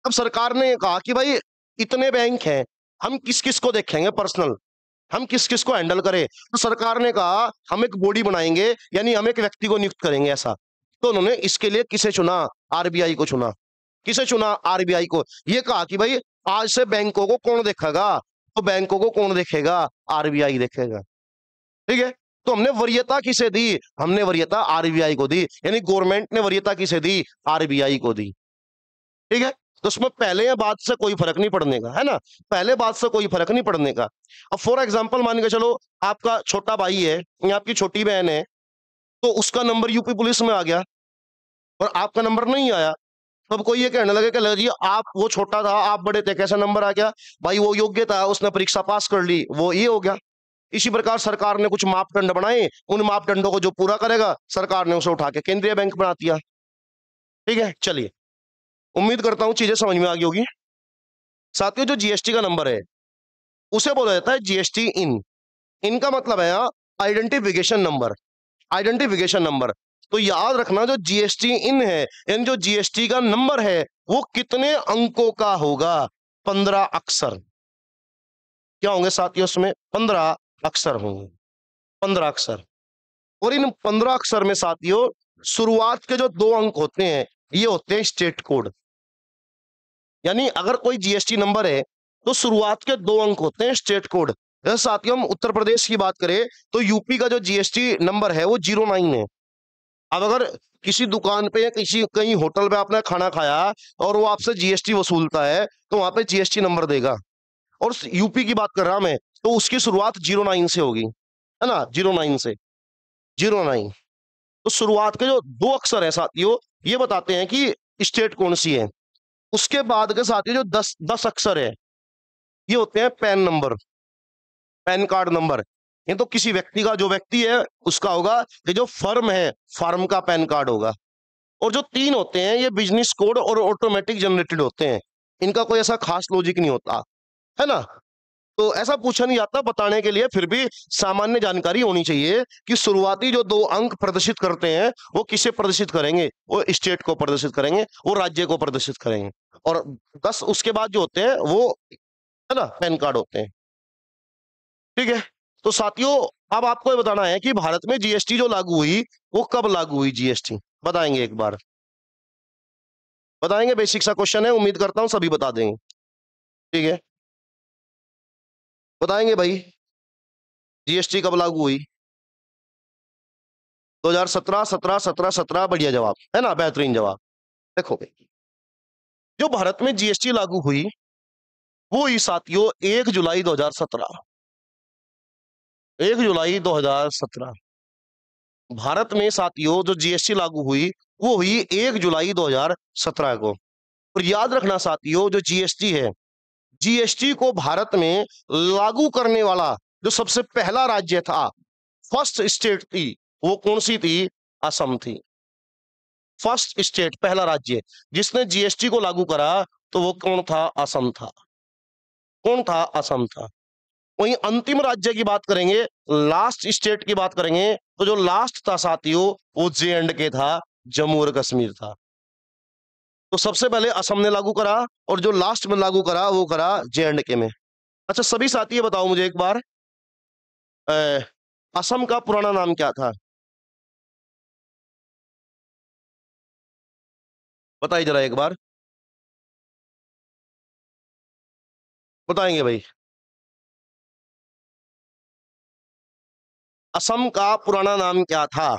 अब सरकार ने कहा कि भाई इतने बैंक हैं, हम किस किस को देखेंगे पर्सनल, हम किस किस को हैंडल करें। तो सरकार ने कहा हम एक बॉडी बनाएंगे, यानी हम एक व्यक्ति को नियुक्त करेंगे ऐसा। तो उन्होंने इसके लिए किसे चुना? आरबीआई को चुना। किसे चुना? आरबीआई को। ये कहा कि भाई आज से बैंकों को कौन देखेगा? तो बैंकों को कौन देखेगा? आरबीआई देखेगा। ठीक है। तो हमने वरीयता किसे दी? हमने वरीयता आरबीआई को दी, यानी गवर्नमेंट ने वरीयता किसे दी? आरबीआई को दी। ठीक है। तो उसमें पहले या बाद से कोई फर्क नहीं पड़ने का, है ना? पहले बाद से कोई फर्क नहीं पड़ने का। अब फॉर एग्जांपल मान के चलो आपका छोटा भाई है या आपकी छोटी बहन है, तो उसका नंबर यूपी पुलिस में आ गया और आपका नंबर नहीं आया। तब कोई ये कहने लगे कि लगे जी आप वो छोटा था, आप बड़े थे, कैसा नंबर आ गया? भाई वो योग्य था, उसने परीक्षा पास कर ली, वो ये हो गया। इसी प्रकार सरकार ने कुछ मापदंड बनाए, उन मापदंडों को जो पूरा करेगा सरकार ने उसे उठा के केंद्रीय बैंक बना दिया। ठीक है, चलिए, उम्मीद करता हूं चीजें समझ में आ गई होगी। साथियों, जो जीएसटी का नंबर है उसे बोला जाता है जीएसटी इन। इनका मतलब है आइडेंटिफिकेशन नंबर। Identification number. तो याद रखना, जो जीएसटी इन है यानी जो जीएसटी का नंबर है वो कितने अंकों का होगा? 15 अक्षर। क्या होंगे साथियों? उसमें 15 अक्षर होंगे। 15 अक्षर। और इन 15 अक्षर में साथियों शुरुआत के जो 2 अंक होते हैं ये होते हैं स्टेट कोड। यानी अगर कोई जीएसटी नंबर है तो शुरुआत के 2 अंक होते हैं स्टेट कोड। जैसे साथियों हम उत्तर प्रदेश की बात करें तो यूपी का जो जीएसटी नंबर है वो 09 है। अब अगर किसी दुकान पे या किसी कहीं होटल पे आपने खाना खाया और वो आपसे जीएसटी वसूलता है तो वहां पे जीएसटी नंबर देगा। और यूपी की बात कर रहा मैं, तो उसकी शुरुआत 09 से होगी, है ना? 09 से। 09। तो शुरुआत के जो 2 अक्षर है साथियों ये बताते हैं कि स्टेट कौन सी है। उसके बाद के साथियों जो 10 अक्षर है ये होते हैं pan number, pan card number. ये तो किसी व्यक्ति का, जो व्यक्ति है उसका होगा, ये जो फर्म है फर्म का पैन कार्ड होगा। और जो 3 होते हैं ये बिजनेस कोड और ऑटोमेटिक जनरेटेड होते हैं। इनका कोई ऐसा खास लॉजिक नहीं होता, है ना? तो ऐसा पूछा नहीं जाता, बताने के लिए फिर भी सामान्य जानकारी होनी चाहिए कि शुरुआती जो 2 अंक प्रदर्शित करते हैं वो किसे प्रदर्शित करेंगे? वो स्टेट को प्रदर्शित करेंगे, वो राज्य को प्रदर्शित करेंगे। और 10 उसके बाद जो होते हैं वो, है ना, पैन कार्ड होते हैं। ठीक है। तो साथियों अब आपको ये बताना है कि भारत में जीएसटी जो लागू हुई वो कब लागू हुई? जीएसटी बताएंगे एक बार? बताएंगे? बेसिक सा क्वेश्चन है, उम्मीद करता हूं सभी बता देंगे। ठीक है, बताएंगे भाई जीएसटी कब लागू हुई? 2017, 17, 17, 17। बढ़िया जवाब, है ना? बेहतरीन जवाब। देखो भाई, जो भारत में जीएसटी लागू हुई वो ही साथियों 1 जुलाई 2017। 1 जुलाई 2017 भारत में साथियों जो जीएसटी लागू हुई वो हुई 1 जुलाई 2017 को। और याद रखना साथियों, जो जीएसटी है, जीएसटी को भारत में लागू करने वाला जो सबसे पहला राज्य था, फर्स्ट स्टेट थी, वो कौन सी थी? असम थी। फर्स्ट स्टेट, पहला राज्य जिसने जीएसटी को लागू करा, तो वो कौन था? असम था। कौन था? असम था। वहीं अंतिम राज्य की बात करेंगे, लास्ट स्टेट की बात करेंगे, तो जो लास्ट था साथियों वो जे एंड के था, जम्मू और कश्मीर था। तो सबसे पहले असम ने लागू करा और जो लास्ट में लागू करा वो करा जे एंड के में। अच्छा सभी साथी ये बताओ मुझे एक बार, अ, असम का पुराना नाम क्या था? बताइए जरा एक बार, बताएंगे भाई? असम का पुराना नाम क्या था?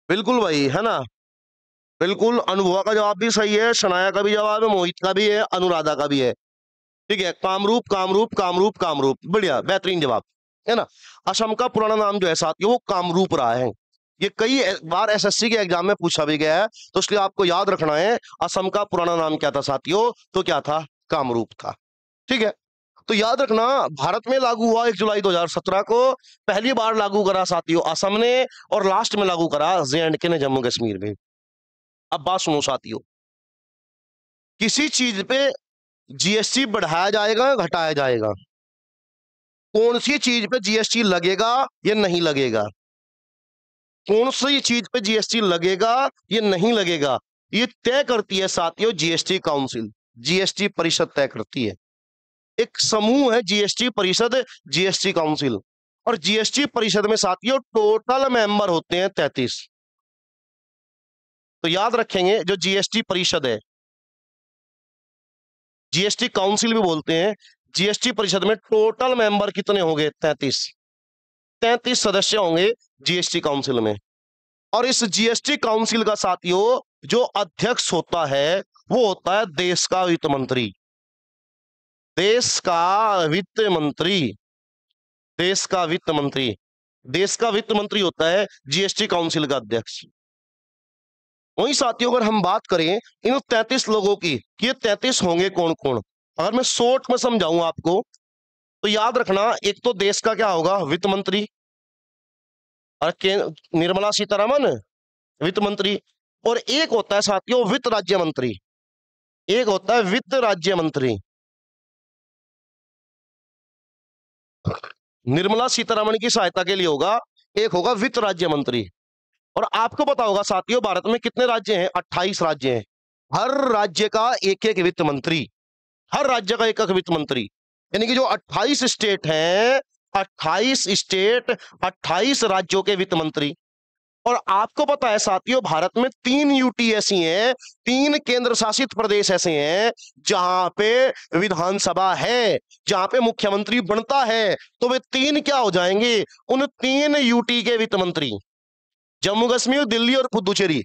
बिल्कुल भाई, है ना? बिल्कुल, अनुभवा का जवाब भी सही है, शनाया का भी जवाब है, मोहित का भी है, अनुराधा का भी है। ठीक है, कामरूप कामरूप कामरूप कामरूप, बढ़िया, बेहतरीन जवाब, है ना? असम का पुराना नाम जो है साथियों वो कामरूप रहा है। ये कई बार एसएससी के एग्जाम में पूछा भी गया है, तो इसलिए आपको याद रखना है असम का पुराना नाम क्या था साथियों, तो क्या था? कामरूप था। ठीक है, तो याद रखना भारत में लागू हुआ 1 जुलाई 2017 को, पहली बार लागू करा साथियों असम ने, और लास्ट में लागू करा जे&के ने, जम्मू कश्मीर में। अब बात सुनो साथियों, किसी चीज पे जीएसटी बढ़ाया जाएगा घटाया जाएगा, कौन सी चीज पे जीएसटी लगेगा या नहीं लगेगा, कौन सी चीज पे जीएसटी लगेगा या नहीं लगेगा, ये तय करती है साथियों जीएसटी काउंसिल, जीएसटी परिषद तय करती है। एक समूह है जीएसटी परिषद, जीएसटी काउंसिल, और जीएसटी परिषद में साथियों टोटल मेंबर होते हैं 33। तो याद रखेंगे जो जीएसटी परिषद है, जीएसटी काउंसिल भी बोलते हैं, जीएसटी परिषद में टोटल मेंबर कितने होंगे? 33 सदस्य होंगे जीएसटी काउंसिल में। और इस जीएसटी काउंसिल का साथियों जो अध्यक्ष होता है वो होता है देश का वित्त मंत्री, देश का वित्त मंत्री, देश का वित्त मंत्री, देश का वित्त मंत्री होता है जीएसटी काउंसिल का अध्यक्ष। वही साथियों अगर हम बात करें इन 33 लोगों की कि ये 33 होंगे कौन कौन, अगर मैं शॉर्ट में समझाऊं आपको, तो याद रखना एक तो देश का क्या होगा? वित्त मंत्री, और निर्मला सीतारमन वित्त मंत्री, और एक होता है साथियों वित्त राज्य मंत्री, एक होता है वित्त राज्य मंत्री। निर्मला सीतारमण की सहायता के लिए होगा, एक होगा वित्त राज्य मंत्री। और आपको पता होगा साथियों भारत में कितने राज्य हैं? 28 राज्य हैं, हर राज्य का एक एक वित्त मंत्री, हर राज्य का एक एक वित्त मंत्री, यानी कि जो 28 स्टेट हैं, 28 स्टेट, 28 राज्यों के वित्त मंत्री। और आपको पता है साथियों भारत में 3 यूटी ऐसी हैं, 3 केंद्र शासित प्रदेश ऐसे हैं जहां पे विधानसभा है, जहां पे मुख्यमंत्री बनता है, तो वे 3 क्या हो जाएंगे? उन 3 यूटी के वित्त मंत्री, जम्मू कश्मीर, दिल्ली और पुदुचेरी,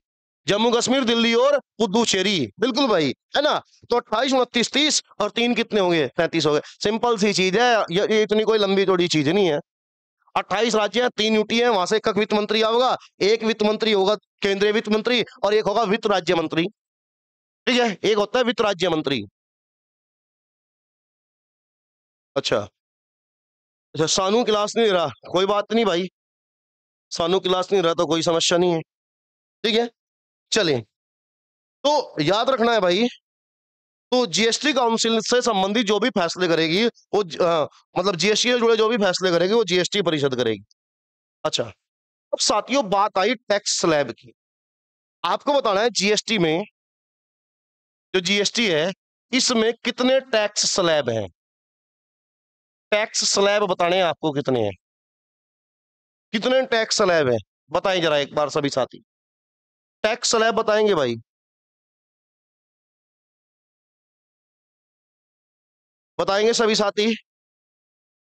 जम्मू कश्मीर, दिल्ली और पुदुचेरी, बिल्कुल भाई, है ना? तो 28, 29, 30 और 3 कितने होंगे? 33 हो गए। सिंपल सी चीज है, ये इतनी कोई लंबी चौड़ी चीज नहीं है। 28 राज्य है, 3 यूटी है, वहां से एक वित्त मंत्री होगा, एक वित्त मंत्री होगा केंद्रीय वित्त मंत्री, और एक होगा वित्त राज्य मंत्री। ठीक है, एक होता है वित्त राज्य मंत्री। अच्छा अच्छा, सानू क्लास नहीं रहा, कोई बात नहीं भाई, सानू क्लास नहीं रहा तो कोई समस्या नहीं है। ठीक है, चलिए, तो याद रखना है भाई, तो जीएसटी काउंसिल से संबंधित जो भी फैसले करेगी वो मतलब जीएसटी से जुड़े जो भी फैसले करेगी वो जीएसटी परिषद करेगी। अच्छा, अब साथियों बात आई टैक्स स्लैब की। आपको बताना है जीएसटी में, जो जीएसटी है इसमें कितने टैक्स स्लैब हैं? टैक्स स्लैब बताने हैं आपको कितने हैं, कितने टैक्स स्लैब हैं बताएं जरा एक बार सभी साथी, टैक्स स्लैब बताएंगे भाई। बताएंगे सभी साथी।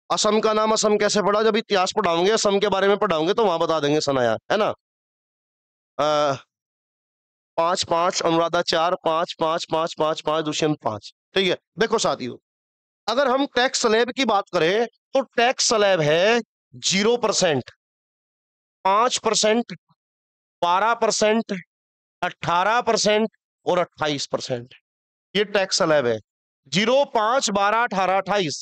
असम का नाम असम कैसे पड़ा? जब इतिहास पढ़ाओगे असम के बारे में पढ़ाओगे तो वहां बता देंगे सनाया, है ना? 5 5, अनुराधा 4, 5 5 5 5 5, दुष्यंत 5। ठीक है, देखो साथियों अगर हम टैक्स स्लैब की बात करें तो टैक्स स्लैब है 0%, 5%, 12%, 18% और 28%। ये टैक्स स्लैब है 0, 5, 12, 18, 28,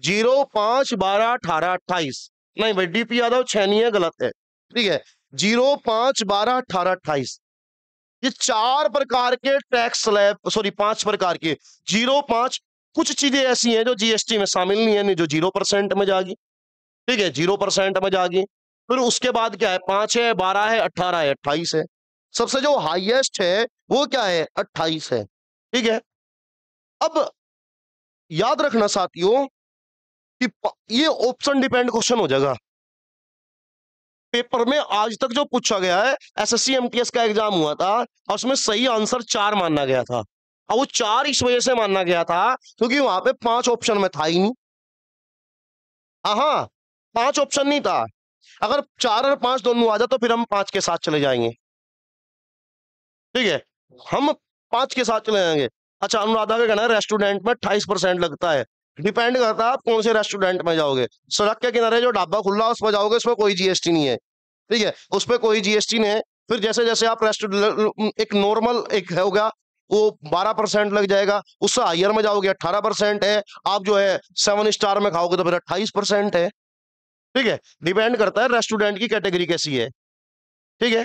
0, 5, 12, 18, 28। नहीं भाई डीपी यादव 6 नहीं है, गलत है। ठीक है, 0, 5, 12, 18, 28, ये 4 प्रकार के टैक्स स्लैब, सॉरी 5 प्रकार के, 0, 5। कुछ चीजें ऐसी हैं जो जीएसटी में शामिल नहीं है, नहीं जो 0% में जाएगी। ठीक है, 0% में जाएगी। फिर उसके बाद क्या है? 5 है, 12 है, 18 है, 28 है। सबसे जो हाईएस्ट है वो क्या है? 28 है। ठीक है, अब याद रखना साथियों कि ये ऑप्शन डिपेंड क्वेश्चन हो जाएगा। पेपर में आज तक जो पूछा गया है, एसएससी एमटीएस का एग्जाम हुआ था और उसमें सही आंसर 4 माना गया था, और वो 4 इस वजह से माना गया था क्योंकि वहां पे 5 ऑप्शन में था ही नहीं। हाँ, 5 ऑप्शन नहीं था। अगर 4 और 5 दोनों आ जाए तो फिर हम 5 के साथ चले जाएंगे, ठीक है, हम 5 के साथ चले जाएंगे। अच्छा, अनुराधा का कहना है रेस्टोरेंट में 28% लगता है। डिपेंड करता है आप कौन से रेस्टोरेंट में जाओगे। सड़क के किनारे जो ढाबा खुला उस पर जाओगे, उसमें कोई जीएसटी नहीं है, ठीक है, उस पर कोई जीएसटी नहीं है। फिर जैसे जैसे आप रेस्टोरेंट, एक नॉर्मल एक होगा वो 12% लग जाएगा, उससे हायर में जाओगे 18% है, आप जो है 7 स्टार में खाओगे तो फिर 28% है, ठीक है। डिपेंड करता है रेस्टोरेंट की कैटेगरी कैसी है, ठीक है।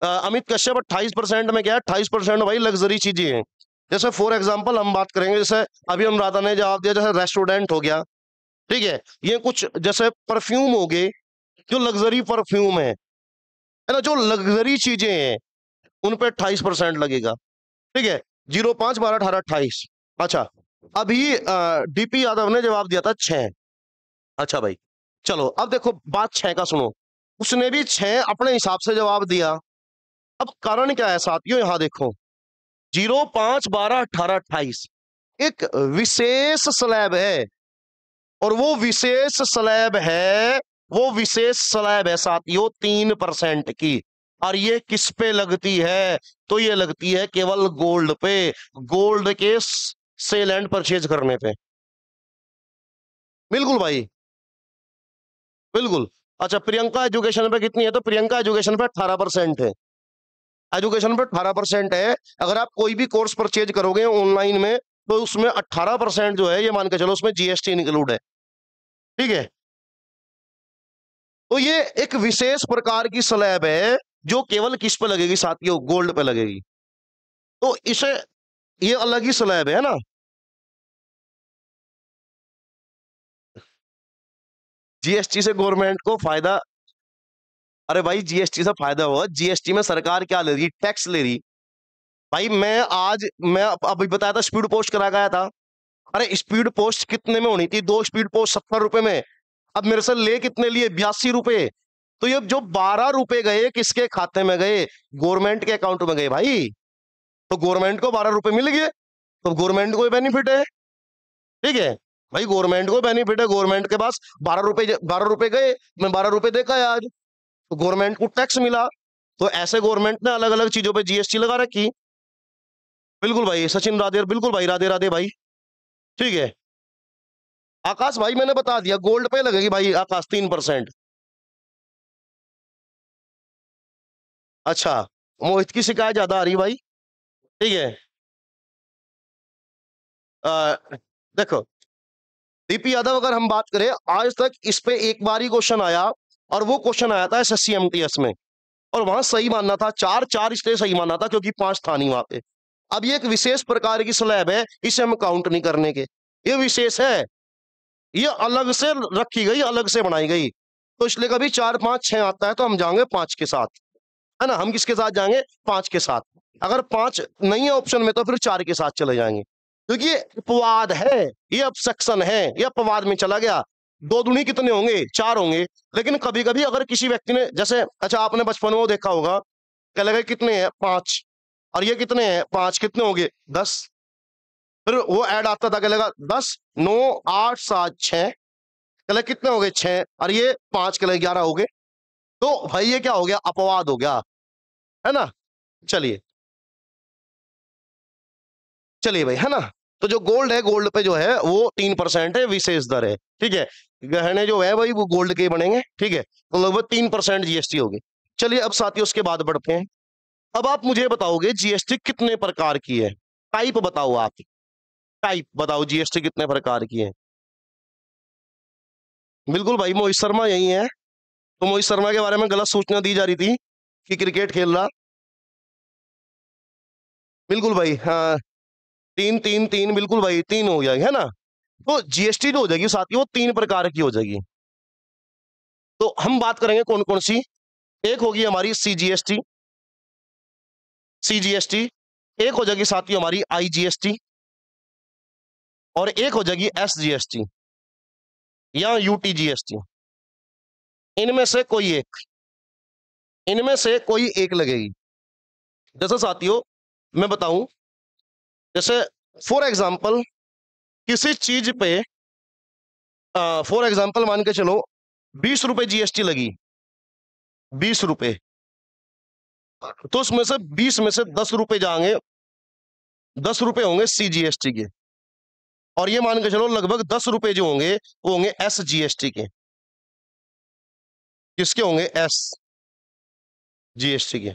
अमित कश्यप 28% में क्या है, 28% भाई लग्जरी चीजें हैं। जैसे फॉर एग्जांपल हम बात करेंगे, जैसे अभी अनुराधा ने जवाब दिया, जैसे रेस्टोरेंट हो गया, ठीक है, ये कुछ जैसे परफ्यूम हो गए, जो लग्जरी परफ्यूम है ना, जो लग्जरी चीजें हैं उन पे 28% लगेगा, ठीक है। 05 12 18 28। अच्छा, अभी डीपी यादव ने जवाब दिया था 6। अच्छा भाई, चलो अब देखो बात 6 का सुनो, उसने भी 6 अपने हिसाब से जवाब दिया। अब कारण क्या है साथियों, यहां देखो, 05 12 18 28 एक विशेष स्लैब है, और वो विशेष स्लैब है साथियों 3% की। और ये किस पे लगती है, तो ये लगती है केवल गोल्ड पे, गोल्ड के सेल एंड परचेज करने पे। बिल्कुल भाई, बिल्कुल। अच्छा, प्रियंका एजुकेशन पे कितनी है, तो प्रियंका एजुकेशन पे 18% है, एजुकेशन पे 18% है। अगर आप कोई भी कोर्स परचेज करोगे ऑनलाइन में, तो उसमें 18% जो है, ये मान के चलो उसमें जीएसटी इंक्लूड है, ठीक है। तो ये एक विशेष प्रकार की स्लैब है जो केवल किस पे लगेगी साथियों, गोल्ड पे लगेगी। तो इसे, ये अलग ही स्लैब है ना। जीएसटी से गवर्नमेंट को फायदा, अरे भाई जीएसटी से फायदा हुआ, जीएसटी में सरकार क्या ले रही, टैक्स ले रही। भाई मैं अभी बताया था स्पीड पोस्ट करा गया था, अरे स्पीड पोस्ट कितने में होनी थी, 2 स्पीड पोस्ट 70 रुपए में, अब मेरे से ले कितने लिए, 82 रुपए। तो ये जो 12 रुपए गए किसके खाते में गए, गवर्नमेंट के अकाउंट में गए भाई। तो गवर्नमेंट को 12 रुपए मिल गए, तो गवर्नमेंट को बेनिफिट है, ठीक है। भाई गवर्नमेंट को बेनिफिट है, गवर्नमेंट के पास 12 रुपए गए, मैं 12 रुपए देखा है आज, तो गवर्नमेंट को टैक्स मिला। तो ऐसे गवर्नमेंट ने अलग अलग चीजों पे जीएसटी लगा रखी। बिल्कुल भाई सचिन राधे, बिल्कुल भाई, राधे राधे भाई, ठीक है। आकाश भाई मैंने बता दिया, गोल्ड पे लगेगी भाई आकाश 3%। अच्छा, मोहित की शिकायत ज्यादा आ रही भाई, ठीक है। आ, देखो डीपी यादव, अगर हम बात करें आज तक इस पे एक बार ही क्वेश्चन आया, और वो क्वेश्चन आया था एसएससी एमटीएस में, और वहां सही मानना था, 4 4 इसलिए सही मानना था क्योंकि 5 था नहीं वहां पे। अब ये एक विशेष प्रकार की स्लैब है, इसे हम काउंट नहीं करने के, ये विशेष है, ये अलग से रखी गई, अलग से बनाई गई। तो इसलिए कभी 4 5 6 आता है तो हम जाएंगे 5 के साथ, है ना, हम किसके साथ जाएंगे, 5 के साथ। अगर 5 नहीं है ऑप्शन में तो फिर 4 के साथ चले जाएंगे, क्योंकि ये अपवाद है, ये अपसेक्शन है, ये अपवाद में चला गया। 2 दूनी कितने होंगे, 4 होंगे। लेकिन कभी कभी अगर किसी व्यक्ति ने, जैसे अच्छा आपने बचपन में वो देखा होगा, क्या लगा कितने हैं 5, और ये कितने हैं 5, कितने होंगे 10, फिर वो ऐड आता था, क्या लगा 10 9 8 7 6, कल कितने हो गए 6, और ये 5 कल 11 हो गए। तो भाई ये क्या हो गया, अपवाद हो गया, है ना। चलिए चलिए भाई, है ना। तो जो गोल्ड है, गोल्ड पे जो है वो 3% है, विशेष दर है, ठीक है। गहने जो है भाई वो गोल्ड के बनेंगे, ठीक है, तो लगभग 3% जीएसटी होगी। चलिए अब साथियों उसके बाद बढ़ते हैं। अब आप मुझे बताओगे जीएसटी कितने प्रकार की है, टाइप बताओ आप, टाइप बताओ जीएसटी कितने प्रकार की है। बिल्कुल भाई, मोहित शर्मा यही है। तो मोहित शर्मा के बारे में गलत सूचना दी जा रही थी कि क्रिकेट खेल रहा। बिल्कुल भाई, हाँ, 3 3 3, बिल्कुल भाई 3 हो जाएगी, है ना। तो जीएसटी जो हो जाएगी साथियों वो 3 प्रकार की हो जाएगी। तो हम बात करेंगे कौन कौन सी। एक होगी हमारी सीजीएसटी, सीजीएसटी, एक हो जाएगी साथियों हमारी आईजीएसटी, और एक हो जाएगी एसजीएसटी या यूटीजीएसटी। इनमें से कोई एक, इनमें से कोई एक लगेगी। जैसे साथियों मैं बताऊं, जैसे फॉर एग्जांपल किसी चीज पे फॉर एग्जाम्पल मान के चलो 20 रुपए जीएसटी लगी, 20 रुपए, तो उसमें से 20 में से 10 रुपए जाएंगे, 10 रुपए होंगे सीजीएसटी के, और ये मान के चलो लगभग 10 रुपए जो होंगे वो होंगे एस जीएसटी के। किसके होंगे? एस जीएसटी के।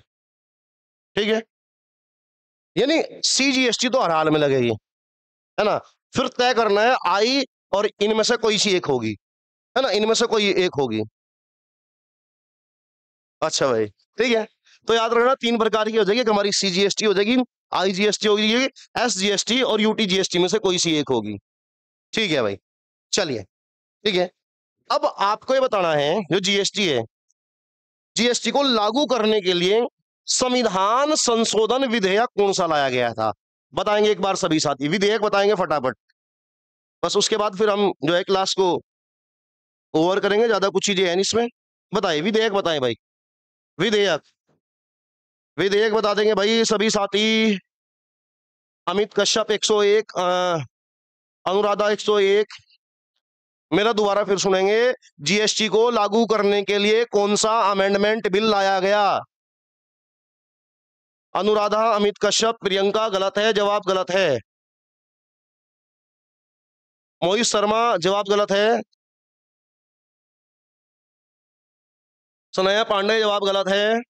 ठीक है, यानी सीजीएसटी तो हर हाल में लगेगी, है ना। फिर तय करना है आई और इनमें से कोई सी एक होगी, है ना, इनमें से कोई एक होगी। अच्छा भाई, ठीक है, तो याद रखना 3 प्रकार की हो जाएगी, हमारी सीजीएसटी हो जाएगी, आईजीएसटी होगी, एसजीएसटी और यूटीजीएसटी में से कोई सी एक होगी। ठीक है भाई, चलिए, ठीक है। अब आपको ये बताना है जो जीएसटी है, जीएसटी को लागू करने के लिए संविधान संशोधन विधेयक कौन सा लाया गया था? बताएंगे एक बार सभी साथी, विधेयक बताएंगे फटाफट, बस उसके बाद फिर हम जो है क्लास को ओवर करेंगे, ज्यादा कुछ चीजें हैं इसमें। बताइए विधेयक, बताएं भाई, विधेयक, विधेयक बता देंगे भाई सभी साथी। अमित कश्यप 101, अनुराधा 101, मेरा दोबारा फिर सुनेंगे। जीएसटी को लागू करने के लिए कौन सा अमेंडमेंट बिल लाया गया? अनुराधा, अमित कश्यप, प्रियंका गलत है, जवाब गलत है। मोहित शर्मा जवाब गलत है। सनया पांडे जवाब गलत है।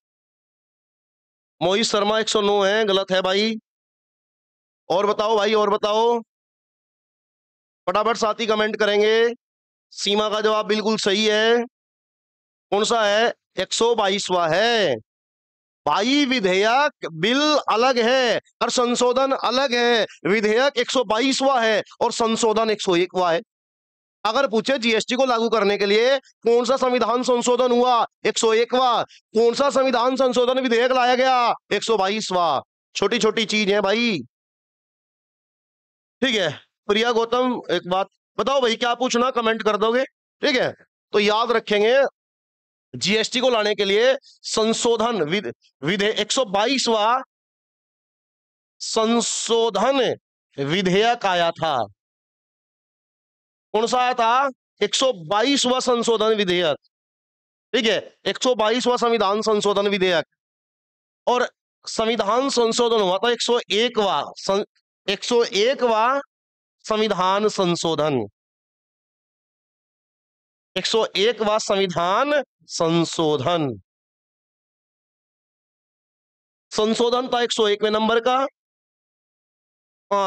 मोहित शर्मा 109 है, गलत है भाई। और बताओ भाई, और बताओ, फटाफट साथी कमेंट करेंगे। सीमा का जवाब बिल्कुल सही है। कौन सा है? 122वां है भाई। विधेयक बिल अलग है और संशोधन अलग है। विधेयक 122वां है और संशोधन 101वां है। अगर पूछे जीएसटी को लागू करने के लिए कौन सा संविधान संशोधन हुआ, 101वां। कौन सा संविधान संशोधन विधेयक लाया गया, 122वां। छोटी छोटी चीज है भाई, ठीक है। प्रिया गौतम, एक बात बताओ भाई, क्या पूछना कमेंट कर दोगे? ठीक है, तो याद रखेंगे जीएसटी को लाने के लिए संशोधन विधेयक 122वां संशोधन विधेयक आया था। कौन सा आया था? 122वां संशोधन विधेयक, ठीक है, 122वां संविधान संशोधन विधेयक। और संविधान संशोधन हुआ था 101वां 101वां संविधान संशोधन, 101वां संविधान संशोधन। संशोधन था 101वें नंबर का।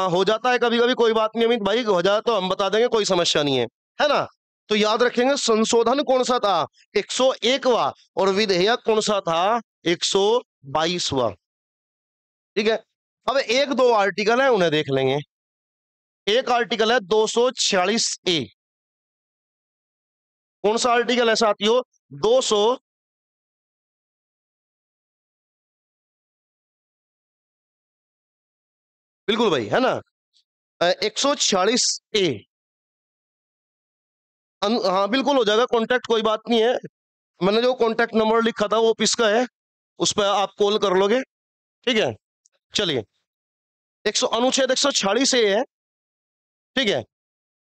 हो जाता है कभी कभी, कोई बात नहीं अमित भाई, हो जाए तो हम बता देंगे, कोई समस्या नहीं है ना। तो याद रखेंगे संशोधन कौन सा था, 101वां, और विधेयक कौन सा था, 122वां। ठीक है, अब एक दो आर्टिकल है उन्हें देख लेंगे। एक आर्टिकल है 246A। कौन सा आर्टिकल है साथियों? 200 बिल्कुल भाई, है ना, 146A। हाँ बिल्कुल हो जाएगा कॉन्टेक्ट, कोई बात नहीं है। मैंने जो कॉन्टेक्ट नंबर लिखा था वो किसका है, उस पर आप कॉल कर लोगे, ठीक है। चलिए, अनुच्छेद 146A है, ठीक है।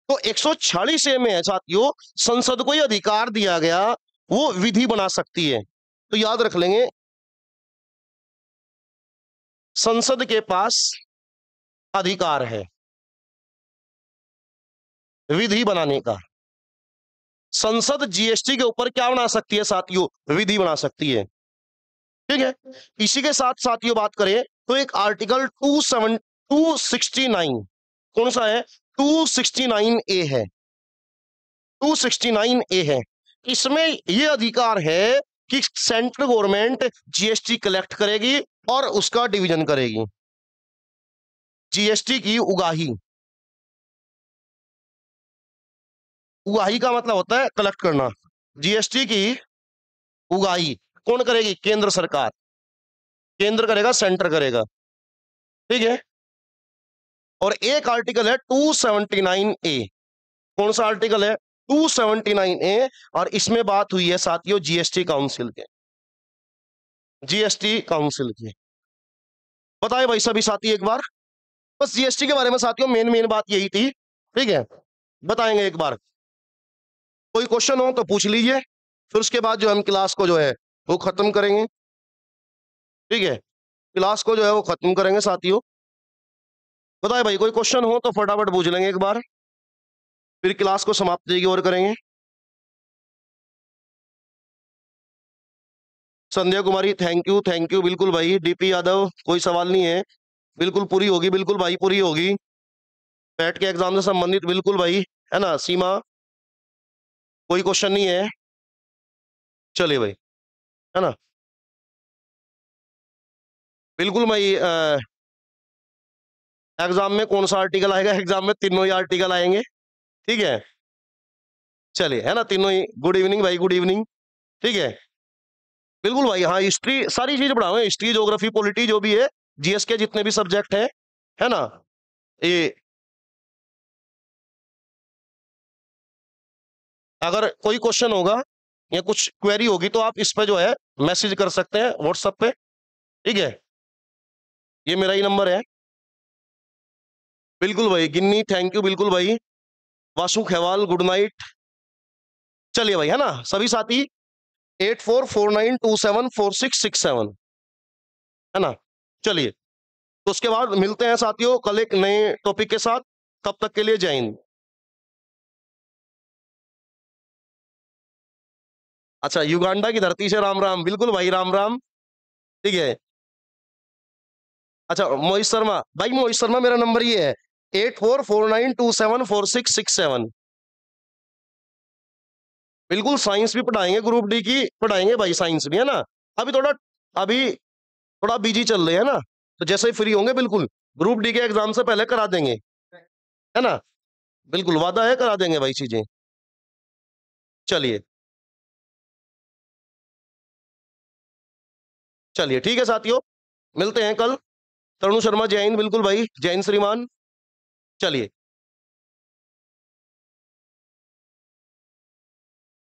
तो 146A में है साथियों, संसद को यह अधिकार दिया गया वो विधि बना सकती है। तो याद रख लेंगे, संसद के पास अधिकार है विधि बनाने का। संसद जीएसटी के ऊपर क्या बना सकती है साथियों? विधि बना सकती है, ठीक है। इसी के साथ साथियों बात करें तो एक आर्टिकल 269, कौन सा है? 269A है, 269A है। इसमें यह अधिकार है कि सेंट्रल गवर्नमेंट जीएसटी कलेक्ट करेगी और उसका डिवीजन करेगी। जीएसटी की उगाही, उगाही का मतलब होता है कलेक्ट करना। जीएसटी की उगाही कौन करेगी? केंद्र सरकार, केंद्र करेगा, सेंटर करेगा, ठीक है। और एक आर्टिकल है 279A। कौन सा आर्टिकल है? 279A। और इसमें बात हुई है साथियों जीएसटी काउंसिल के, जीएसटी काउंसिल की। बताए भाई सभी साथी एक बार, बस जीएसटी के बारे में साथियों मेन बात यही थी, ठीक है। बताएंगे एक बार, कोई क्वेश्चन हो तो पूछ लीजिए, फिर उसके बाद जो हम क्लास को जो है वो खत्म करेंगे। ठीक है, क्लास को जो है वो खत्म करेंगे साथियों। बताए भाई, कोई क्वेश्चन हो तो फटाफट पूछ लेंगे एक बार, फिर क्लास को समाप्ति की ओर करेंगे। संध्या कुमारी, थैंक यू बिल्कुल भाई। डीपी यादव, कोई सवाल नहीं है, बिल्कुल पूरी होगी, बिल्कुल भाई पूरी होगी। पैट के एग्जाम से संबंधित बिल्कुल भाई, है ना। सीमा, कोई क्वेश्चन नहीं है, चलिए भाई, है ना। बिल्कुल भाई, एग्जाम में कौन सा आर्टिकल आएगा? एग्जाम में तीनों ही आर्टिकल आएंगे, ठीक है। चलिए, है ना, तीनों ही। गुड इवनिंग भाई, गुड इवनिंग। ठीक है, बिल्कुल भाई। हाँ, हिस्ट्री सारी चीज पढ़ाओगे, हिस्ट्री, ज्योग्राफी, पॉलिटी, जो भी है, जीएस के जितने भी सब्जेक्ट है ना। ये अगर कोई क्वेश्चन होगा या कुछ क्वेरी होगी तो आप इस पे जो है मैसेज कर सकते हैं व्हाट्सएप पे, ठीक है। ये मेरा ही नंबर है। बिल्कुल भाई, गिन्नी, थैंक यू बिल्कुल भाई। Vasu Khewal, good night. चलिए भाई, है ना सभी साथी। 8449274667, है ना। चलिए, तो उसके बाद मिलते हैं साथियों कल एक नए टॉपिक के साथ। तब तक के लिए जय हिंद। अच्छा, युगांडा की धरती से राम राम, बिल्कुल भाई, राम राम। ठीक है। अच्छा, मोहित शर्मा भाई, मोहित शर्मा मेरा नंबर ये है 8449274667। बिल्कुल, साइंस भी पढ़ाएंगे, ग्रुप डी की पढ़ाएंगे भाई, साइंस भी, है ना। अभी थोड़ा बिजी चल रहे हैं ना, तो जैसे ही फ्री होंगे बिल्कुल ग्रुप डी के एग्जाम से पहले करा देंगे, है ना। बिल्कुल वादा है, करा देंगे भाई चीजें। चलिए, चलिए ठीक है साथियों, मिलते हैं कल। तरुण शर्मा, जय हिंद, बिल्कुल भाई, जय हिंद श्रीमान। चलिए।